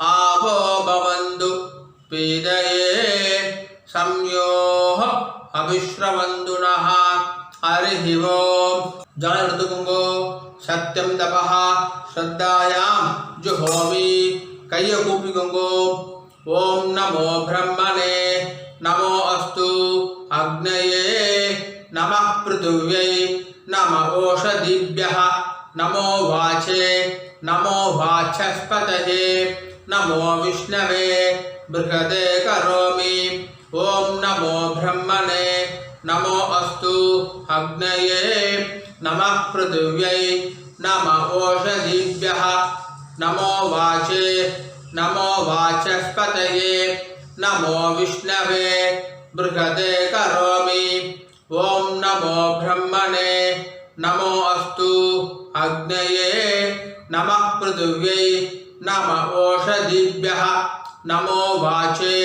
आवो भवन्तु पीडये संयोः अभिश्रवन्तु नः हरिः ओम् जल ऋतुकुंगो सत्यम तपः श्रद्धायां जुहोमि कैय कूपिकुंगो ओम नमो ब्रह्मणे नमो अस्तु अग्नये नमः पृथिव्यै नमः ओषधिभ्यः नमो वाचे नमो वाचस्पतये नमो विष्णवे बृहदे करोमि ओम नमो ब्रह्मणे नमो अस्तु अग्नये नमः पृथिव्यै नमः ओषधिभ्यः नमो वाचे नमो वाचस्पतये नमो विष्णवे बृहदे करोमि ओम नमो ब्रह्मणे नमो अस्तु अग्नये नमः पृथिव्यै नमः ओषधिभ्यः नमो वाचे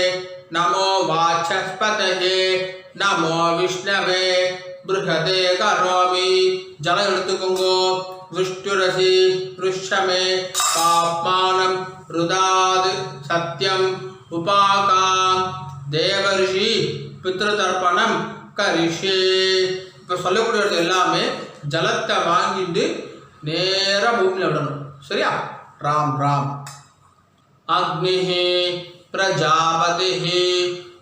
नमो वाचस्पतये नमो विष्णवे बृहदे करोमि जल ऋतुकुंगो विष्णुरसि पृष्ठमे पाप्मानं रुदाद सत्यम उपाकाम देवर्षि पितृतर्पणம் கரிஷே. இப்போ சொல்லக்கூடியது எல்லாமே ஜலத்தை வாங்கிட்டு நேரா பூமியில் விடணும். சரியா? ராம் ராம். அக்னிः பிரஜாபதிः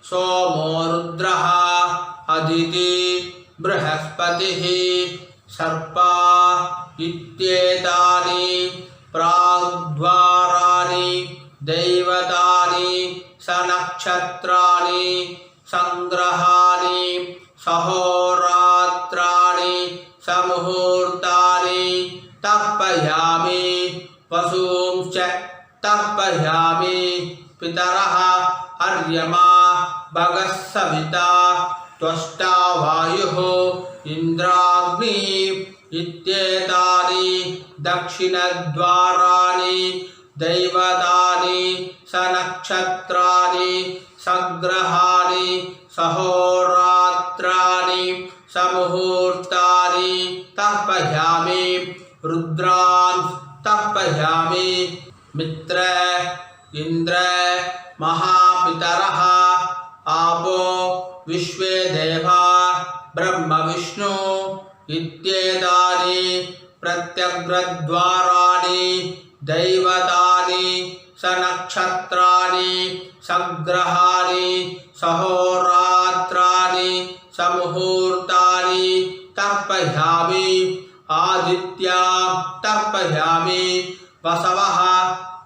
सोमो रुद्रः अदिति बृहस्पतिः सर्पा इत्येतानि प्राग्द्वाराणि दैवतानि सनक्षत्राणि संग्रहाणि सहोरात्राणि समुहूर्तानि तर्पयामि वसूंश्च तर्पयामि पितरः अर्यमा भगः सविता त्वष्टा वायुः इन्द्राग्नि इत्येतानि दक्षिणद्वाराणि दैवतानि सनक्षत्राणि सग्रहाणि सहोरात्राणि समुहूर्तानि तर्पयामि रुद्रान् तर्पयामि मित्र इंद्र महापितरः आपो विश्वे देवा ब्रह्म विष्णु इत्येतानि प्रत्यग्रद्वाराणि दैवतानि सनक्षत्राणि सग्रहाणि सहोरात्राणि समुहूर्तानि तर्पयामि आदित्या तर्पयामि वसवः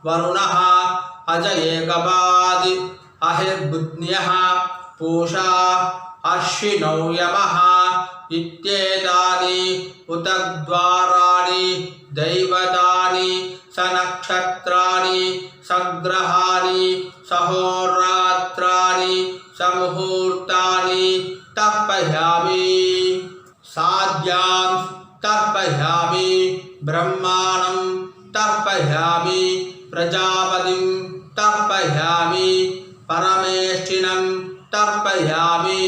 वरुणः अजयेकपाद अहिर्बुध्न्यः पूषा अश्विनौ यमः इत्येतानि उतद्वाराणि दैवतानि सनक्षत्राणि सग्रहाणि सहोरात्राणि समुहूर्तानि तर्पयामि साध्यां तर्पयामि ब्रह्माणं तर्पयामि प्रजापतिं तर्पयामि परमेष्ठिनं तर्पयामि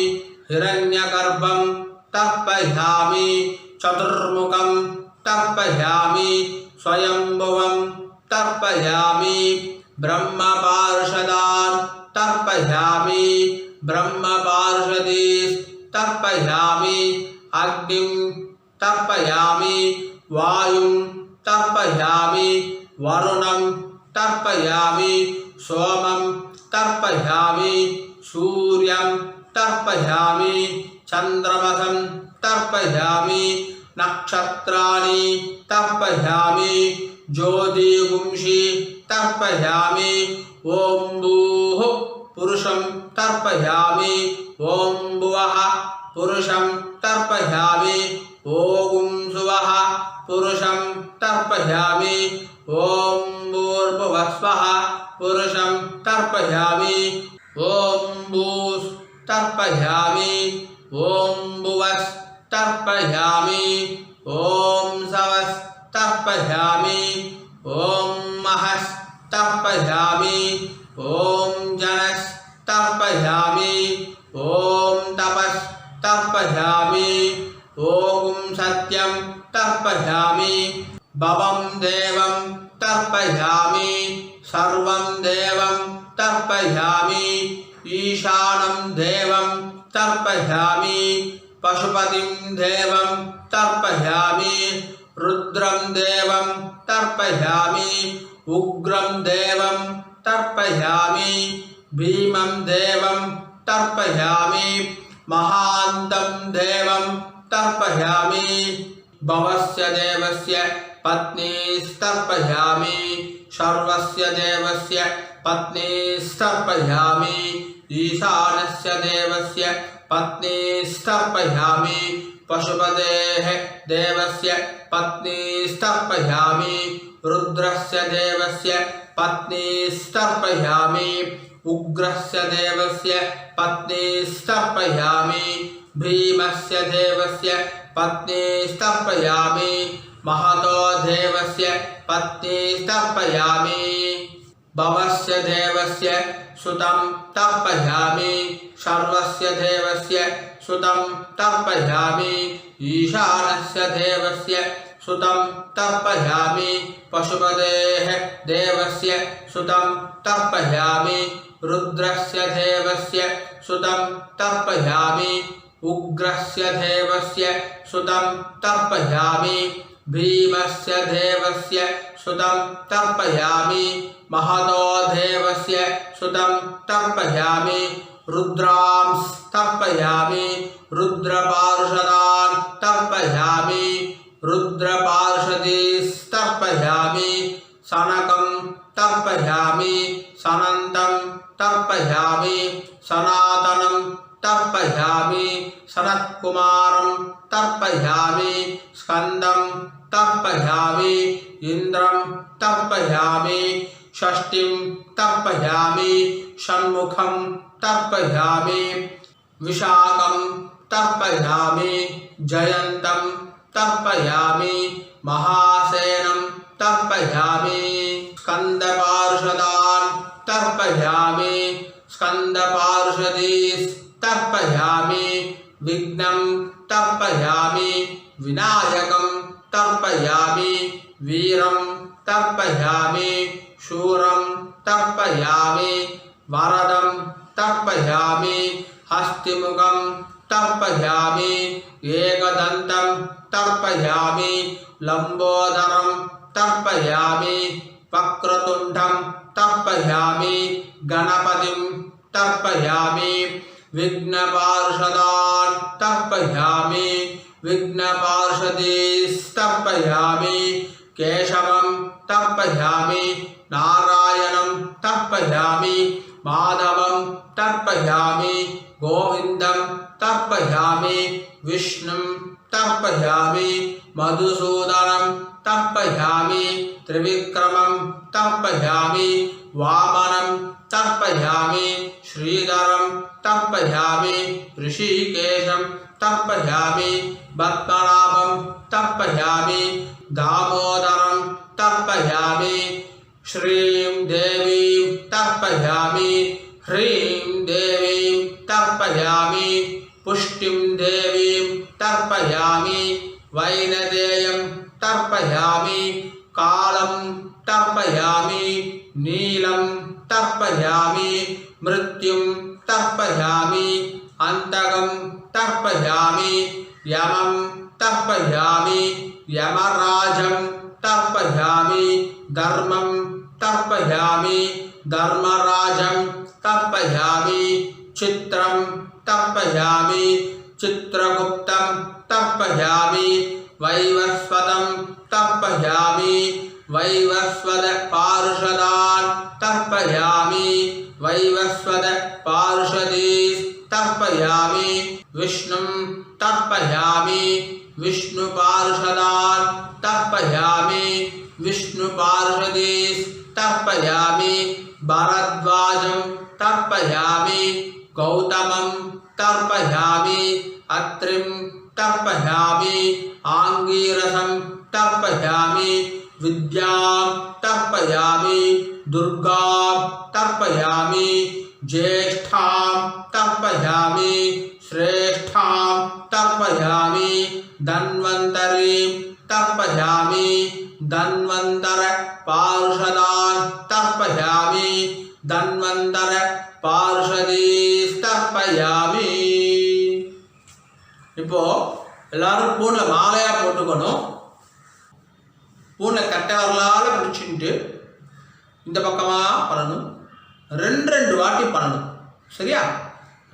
हिरण्यगर्भं तर्पयामि चतुर्मुखं तर्पयामि स्वयंभुवं तर्पयामि ब्रह्मपार्षदान् तर्पयामि ब्रह्मपार्षदीस् तर्पयामि अग्निं तर्पयामि वायुं तर्पयामि वरुणं तर्पयामि सोमं तर्पयामि सूर्यं तर्पयामि चन्द्रमसं तर्पयामि नक्षत्राणि तर्पयामि ज्योतिगुंषि तर्पयामि ॐ भूः पुरुषं तर्पयामि ॐ भुवः पुरुषं तर्पयामि ॐ सुवः पुरुषं तर्पयामि ॐ भूर्भुवस्वः पुरुषं तर्पयामि ॐ भूस् तर्पयामि ॐ भुवस् तर्पयामि ॐ सवस् तर्पयामि ॐ महस् तर्पयामि ॐ जनस् तर्पयामि ॐ तपस् तर्पयामि ओम सत्यं तर्पयामि भवं देवं तर्पयामि सर्वं देवं तर्पयामि ईशानं देवं तर्पयामि पशुपतिं देवं तर्पयामि रुद्रं देवं तर्पयामि उग्रं देवं तर्पयामि भीमं देवं तर्पयामि महान्तं देवं तर्पयामि भवस्य देवस्य पत्नीस्तर्पयामि सर्वस्य देवस्य पत्नीस्तर्पयामि ईशानस्य देवस्य पत्नीस्तर्पयामि पशुपतेः देवस्य पत्नीस्तर्पयामि रुद्रस्य देवस्य पत्नीस्तर्पयामि उग्रस्य देवस्य पत्नीस्तर्पयामि भीमस्य देवस्य पत्नीस्तर्पयामि महतो देवस्य पत्नीस्तर्पयामि भवस्य देवस्य सुतं तर्पयामि सर्वस्य देवस्य सुतं तर्पयामि ईशानस्य देवस्य सुतं तर्पयामि पशुपतेः देवस्य सुतं तर्पयामि रुद्रस्य देवस्य सुतं तर्पयामि उग्रस्य देवस्य सुतं तर्पयामि भीमस्य देवस्य सुतं तर्पयामि महतो देवस्य सुतं तर्पयामि रुद्रांस्तर्पयामि रुद्रपार्षदान् तर्पयामि रुद्रपार्षदीस्तर्पयामि सनकं तर्पयामि सनन्तं तर्पयामि सनातनं तर्पयामि सनत्कुमारं तर्पयामि स्कन्दं तर्पयामि इन्द्रं तर्पयामि षष्ठीं तर्पयामि षण्मुखं तर्पयामि विशाखं तर्पयामि जयन्तं तर्पयामि महासेनं तर्पयामि स्कन्दपार्षदान् तर्पयामि स्कन्दपार्षदीस्तर्पयामि विघ्नं तर्पयामि विनायकं तर्पयामि वीरं तर्पयामि शूरं तर्पयामि वरदं तर्पयामि हस्तिमुखं तर्पयामि एकदन्तं तर्पयामि लम्बोदरं तर्पयामि वक्रतुण्डं तर्पयामि गणपतिं तर्पयामि विघ्नपार्षदान् तर्पयामि विघ्नपार्षदीस्तर्पयामि केशवं तर्पयामि नारायणं तर्पयामि माधवं तर्पयामि गोविन्दं तर्पयामि विष्णुं तर्पयामि मधुसूदनं तर्पयामि त्रिविक्रमं तर्पयामि वामनं तर्पयामि श्रीधरं तर्पयामि ऋषिकेशं तर्पयामि पद्मनाभं तर्पयामि दामोदरं तर्पयामि श्रीं देवीं तर्पयामि ह्रीं देवीं तर्पयामि पुष्टिं देवीं तर्पयामि वैनदेयं तर्पयामि कालं तर्पयामि नीलं तर्पयामि मृत्युं तर्पयामि अन्तकं तर्पयामि यमं तर्पयामि यमराजं तर्पयामि धर्मं तर्पयामि धर्मराजं तर्पयामि चित्रं तर्पयामि चित्रगुप्तं तर्पयामि वैवस्वतं तर्पयामि वैवस्वतपार्षदान् तर्पयामि वैवस्वतपार्षदीस्तर्पयामि विष्णुं तर्पयामि विष्णुपार्षदान् तर्पयामि विष्णुपार्षदीस्तर्पयामि भरद्वाजं तर्पयामि गौतमं तर्पयामि अत्रिं तर्पयामि आंगीरसं तर्पयामि विद्यां तर्पयामि दुर्गां तर्पयामि ज्येष्ठां तर्पयामि श्रेष्ठां तर्पयामि धन्वन्तरीं तर्पयामि धन्वन्तर पार्षदान् तर्पयामि धन्वन्तर पार्षदीस्तर्पयामि. இப்போ எல்லாரும் பூனை மாலையா போட்டுக்கணும். பூனை கட்டை வரலால பிடிச்சிட்டு இந்த பக்கமா பண்ணணும். ரெண்டு வாட்டி பண்ணணும். சரியா?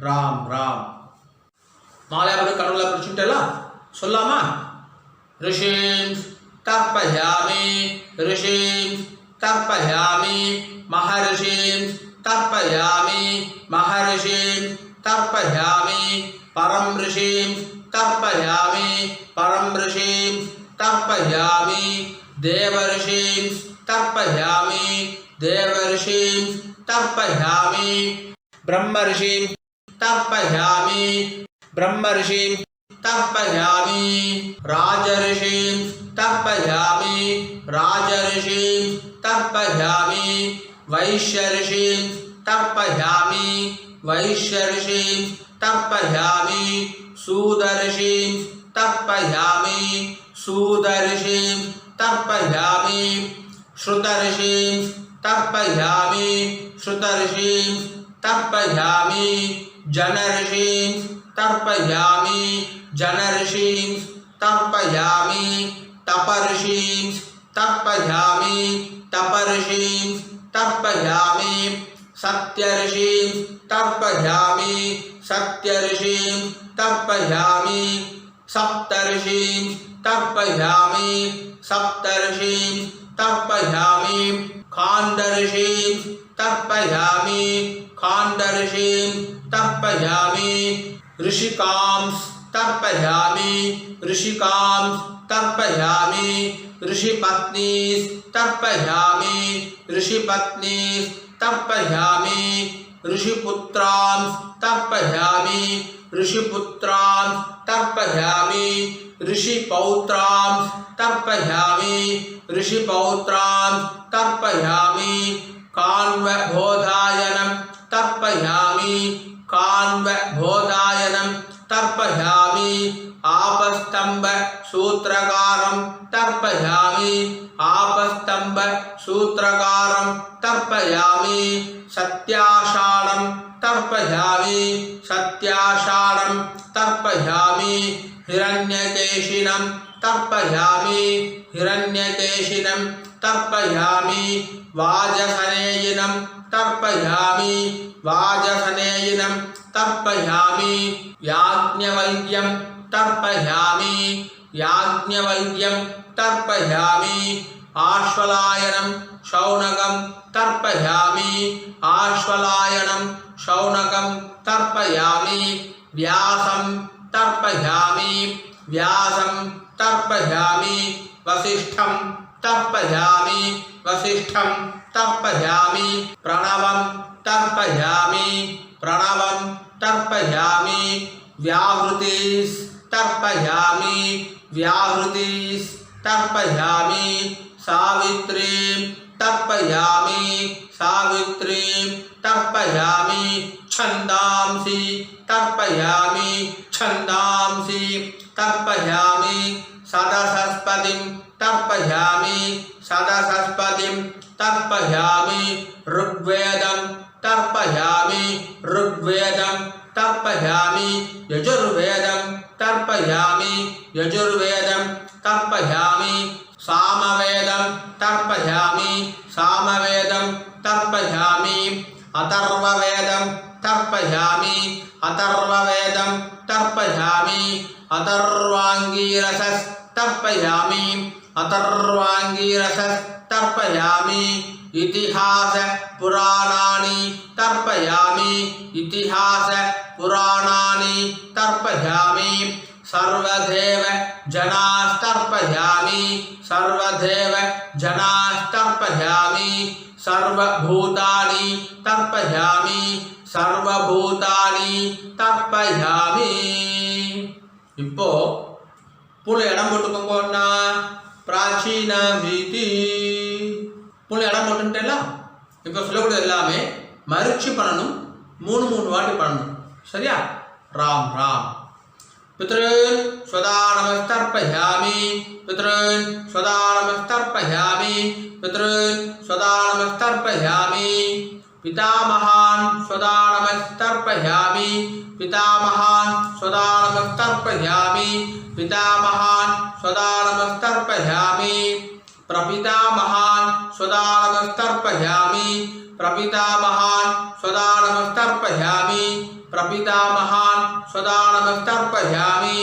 ராம் ராம் மாலையா போட்டு கடவுளை பிடிச்சிட்டலாம் சொல்லாமா? ரிஷிம் தர்ப்பயாமி ரிஷிம் தர்ப்பயாமி மஹர்ஷிம் தர்ப்பயாமி மஹர்ஷிம் தர்ப்பயாமி பரம் ரிஷிம் तर्पयामि परम ऋषिं तर्पयामि देवर्षिं तर्पयामि देवर्षिं तर्पयामि ब्रह्मर्षिं तर्पयामि ब्रह्मर्षिं तर्पयामि राजर्षिं तर्पयामि राजर्षिं तर्पयामि वैश्यर्षिं तर्पयामि वैश्यर्षिं तर्पयामि सूदर्षिं तर्पयामि सूदर्षिं तर्पयामि श्रुतर्षिं तर्पयामि श्रुतर्षिं तर्पयामि जनर्षिं तर्पयामि जनर्षिं तर्पयामि तपर्षिं तर्पयामि तपर्षिं तर्पयामि सत्यर्षिं तर्पयामि सत्यर्षिं तर्पयामि सप्तर्षिं तर्पयामि सप्तर्षिं तर्पयामि खान्दर्षिं तर्पयामि खान्दर्षिं तर्पयामि ऋषिकांस् तर्पयामि ऋषिकांस् तर्पयामि ऋषिपत्नीस् तर्पयामि ऋषिपत्नीस् तर्पयामि ऋषिपुत्रांस् तर्पयामि ऋषिपुत्रांस् तर्पयामि ऋषिपौत्रांस् तर्पयामि ऋषिपौत्रांस् तर्पयामि कान्वबोधायनं तर्पयामि कान्वबोधायनं तर्पयामि आपस्तम्भ सूत्रकारं तर्पयामि आपस्तम्भ सूत्रकारं तर्पयामि सत्याषाढं तर्पयामि सत्याषाढं तर्पयामि हिरण्यकेशिनं तर्पयामि हिरण्यकेशिनं तर्पयामि वाजसनेयिनं तर्पयामि वाजसनेयिनं तर्पयामि याज्ञवल्क्यं तर्पयामि याज्ञवल्क्यं तर्पयामि आश्वलायनं शौनकं तर्पयामि आश्वलायनं शौनकं तर्पयामि व्यासं तर्पयामि व्यासं तर्पयामि वसिष्ठं तर्पयामि वसिष्ठं तर्पयामि प्रणवं तर्पयामि प्रणवं तर्पयामि व्याहृतिस् तर्पयामि व्याहृतिस् तर्पयामि सावित्रीं तर्पयामि सावित्रीं तर्पयामि छन्दांसि तर्पयामि छन्दांसि तर्पयामि सदसस्पतिं तर्पयामि सदसस्पतिं तर्पयामि ऋग्वेदं तर्पयामि ऋग्वेदं तर्पयामि यजुर्वेदं तर्पयामि यजुर्वेदं तर्पयामि सामवेदं तर्पयामि सामवेदं तर्पयामि अथर्ववेदं तर्पयामि अथर्ववेदं तर्पयामि अथर्वाङ्गीरसस् तर्पयामि अथर्वाङ्गीरसस् तर्पयामि इतिहास पुराणानि तर्पयामि इतिहास पुराणानि तर्पयामि सर्वदेव जनास्तर्पयामि सर्वदेव जनास्तर्पयामि सर्वभूतानि तर्पयामि सर्वभूतानि तर्पयामि. இப்போ புள்ள இடம் போட்டுக்கோங்கன்னா பிராச்சீன வீதி புள்ள இடம் போட்டுட்டேல. இப்போ சொல்லக்கூடிய எல்லாமே மறுச்சி பண்ணணும், 3 வாட்டி பண்ணணும். சரியா? राम राम। पितॄन् स्वदा नमस्तर्पयामि, पितॄन् स्वदा नमस्तर्पयामि, पितॄन् स्वदा नमस्तर्पयामि। पितामहान् स्वदा नमस्तर्पयामि, पितामहान् स्वदा नमस्तर्पयामि, पितामहान् स्वदा नमस्तर्पयामि। प्रपितामहान् स्वदा नमस्तर्पयामि, प्रपितामहान् स्वदा नमस्तर्पयामि, प्रपितामहान् स्वदा नमस्तर्पयामि।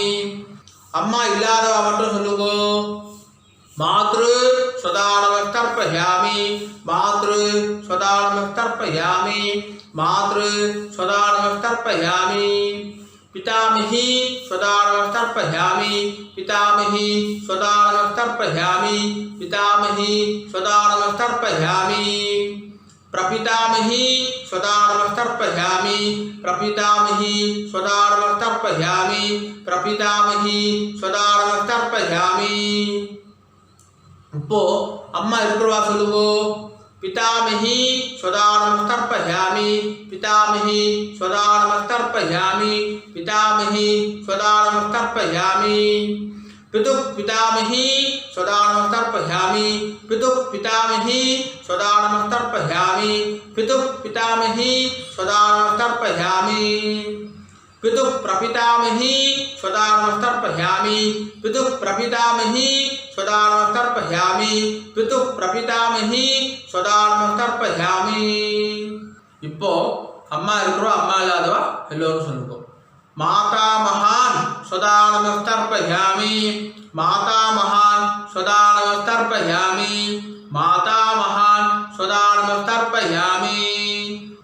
अम्मा इल्लादवा मट्टुम सोल्लुंगो। मातृ स्वदा नमस्तर्पयामि, मातृ स्वदा नमस्तर्पयामि, मातृ स्वदा नमस्तर्पयामि। पितामही स्वदा नमस्तर्पयामि, पितामही स्वदा नमस्तर्पयामि, पितामही स्वदा नमस्तर्पयामि। प्रपितामही स्वदा नमस्तर्पयामि, प्रपितामही स्वदा नमस्तर्पयामि, प्रपितामही स्वदा नमस्तर्पयामि। இப்போ அம்மா இருக்கிறவா சொல்லுவோ. पितामही स्वदा नमस्तर्पयामि, पितामही स्वदा नमस्तर्पयामि, पितामही स्वदा नमस्तर्पयामि। पितुः पितामही स्वदा नमस्तर्पयामि, पितुः पितामही स्वदा नमस्तर्पयामि, पितुः पितामही स्वदा नमस्तर्पयामि। पितुः प्रपितामही स्वदा नमस्तर्पयामि, पितुः प्रपितामही स्वदा नमस्तर्पयामि, पितुः प्रपितामही स्वदा नमस्तर्पयामि। இப்போ அம்மா இருக்கிறோம், அம்மா இல்லாதவா எல்லோரும் சொல்லுங்க. माता महान स्वदा नमस्तर्पयामि, माता महान स्वदा नमस्तर्पयामि, माता महान स्वदा नमस्तर्पयामि।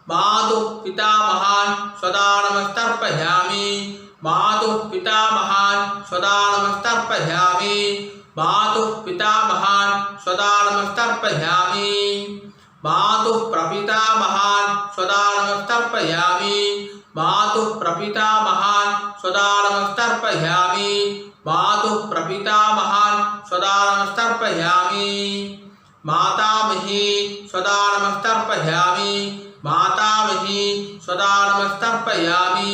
मातुः पिता महान स्वदा नमस्तर्पयामि, मातुः पिता महान स्वदा नमस्तर्पयामि, मातुः पिता महान स्वदा नमस्तर्पयामि। मातुः प्रपिता महान स्वदा नमस्तर्पयामि, मातुः प्रपिता महान स्वदा नमस्तर्पयामि, मातुः प्रपिता महान स्वदा नमस्तर्पयामि। मातामही स्वदा नमस्तर्पयामि, मातामही स्वदा नमस्तर्पयामि,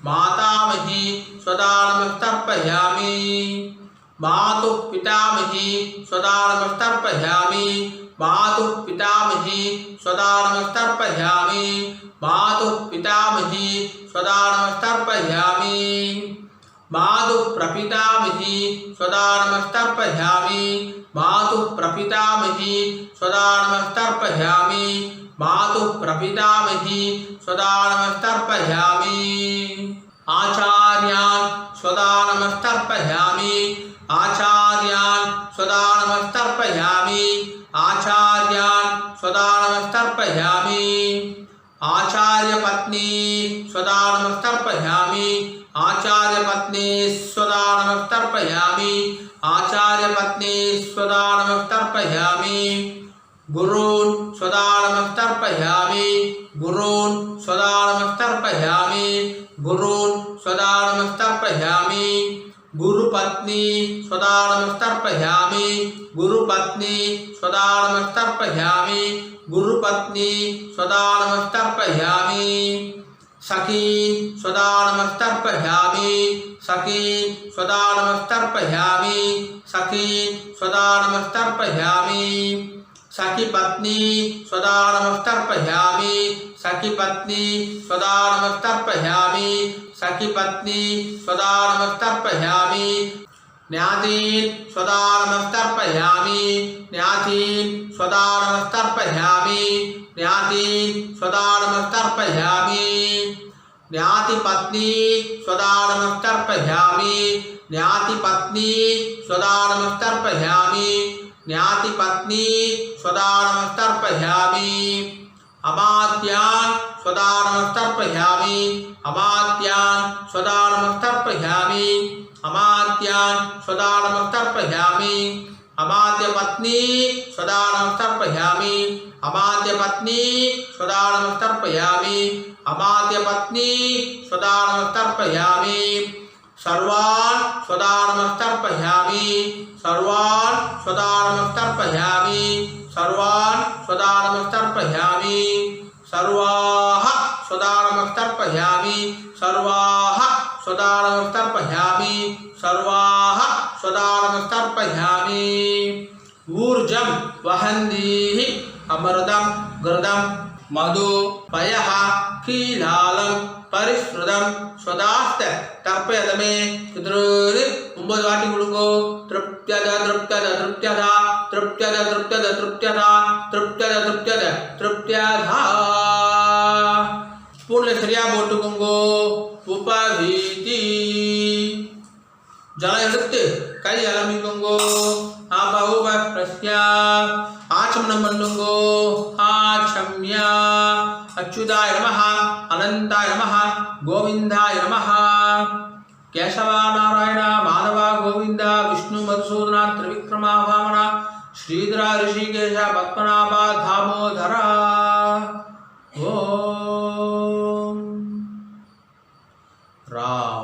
मातामही स्वदा नमस्तर्पयामि। मातुः पितामही स्वदा नमस्तर्पयामि, मातुः पितामही स्वदा नमस्तर्पयामि, मातुः पितामही स्वदा नमस्तर्पयामि। मातुः प्रपितामही स्वदा नमस्तर्पयामि, मातुः प्रपितामही स्वदा नमस्तर्पयामि, मातुः प्रपितामही स्वदा नमस्तर्पयामि। आचार्यान् स्वदा नमस्तर्पयामि, आचार्यान् स्वदा नमस्तर्पयामि, आचार्यान् स्वदा नमस्तर्पयामि। आचार्यपत्नी स्वदा नमस्तर्पयामि, आचार्यपत्नी स्वदा नमस्तर्पयामि, आचार्यपत्नी स्वदा नमस्तर्पयामि। गुरून् स्वदा नमस्तर्पयामि, गुरून् स्वदा नमस्तर्पयामि, गुरून् स्वदा नमस्तर्पयामि। गुरुपत्नी स्वदा नमस्तर्पयामि, गुरुपत्नी स्वदा नमस्तर्पयामि, गुरुपत्नी स्वदा नमस्तर्पयामि। सखीन् स्वदा नमस्तर्पयामि, सखीन् स्वदा नमस्तर्पयामि, सखीन् स्वदा नमस्तर्पयामि। सखी पत्नी स्वदा नमस्तर्पयामि, सखी पत्नी स्वदा नमस्तर्पयामि, सखी पत्नी स्वदा नमस्तर्पयामि। ज्ञातीन् स्वदा नमस्तर्पयामि, ज्ञातीन् स्वदा नमस्तर्पयामि, ज्ञातीन् स्वदा नमस्तर्पयामि। ज्ञातिपत्नी स्वदा नमस्तर्पयामि, ज्ञातिपत्नी स्वदा नमस्तर्पयामि, ज्ञातिपत्नी स्वदा नमस्तर्पयामि। अमात्यान् स्वदा नमस्तर्पयामि, अमात्यान् स्वदा नमस्तर्पयामि, अमात्यान् स्वदा नमस्तर्पयामि। अमात्यपत्नी स्वदा नमस्तर्पयामि, अमात्यपत्नी स्वदा नमस्तर्पयामि, अमात्यपत्नी स्वदा नमस्तर्पयामि। सर्वान् स्वदा नमस्तर्पयामि, सर्वान् स्वदा नमस्तर्पयामि, सर्वान् स्वदा नमस्तर्पयामि। सर्वाः स्वदा नमस्तर्पयामि, सर्वाः स्वधा नमस्तर्पयामि सर्वाः स्वधा नमस्तर्पयामि ऊर्जं वहन्तीः अमृतं घृतं मधु पयः कीलालं परिश्रुतं स्वदास्त तर्पयदमे पितॄन् 9 வாட்டி கொடுங்கோ திருப்தியத திருப்தியத திருப்தியதா திருப்தியத திருப்தியத திருப்தியதா திருப்தியத திருப்தியத திருப்தியதா ஸ்பூன்ல சரியா போட்டுக்கோங்கோ உபவீதி ஜலம் எடுத்து கை அலம்பிக்கோங்கோ ஆபௌப பிரஸ்யா ஆச்சமனம் பண்ணுங்கோ ஆச்சம்யா அச்சுதாய நமஹ அனந்தாய நமஹ கோவிந்தாய நமஹ केशव नारायण माधव गोविंद विष्णु मधुसूदन त्रिविक्रमा वामन श्रीधर ऋषिकेश पद्मनाभ दामोदर ओम राम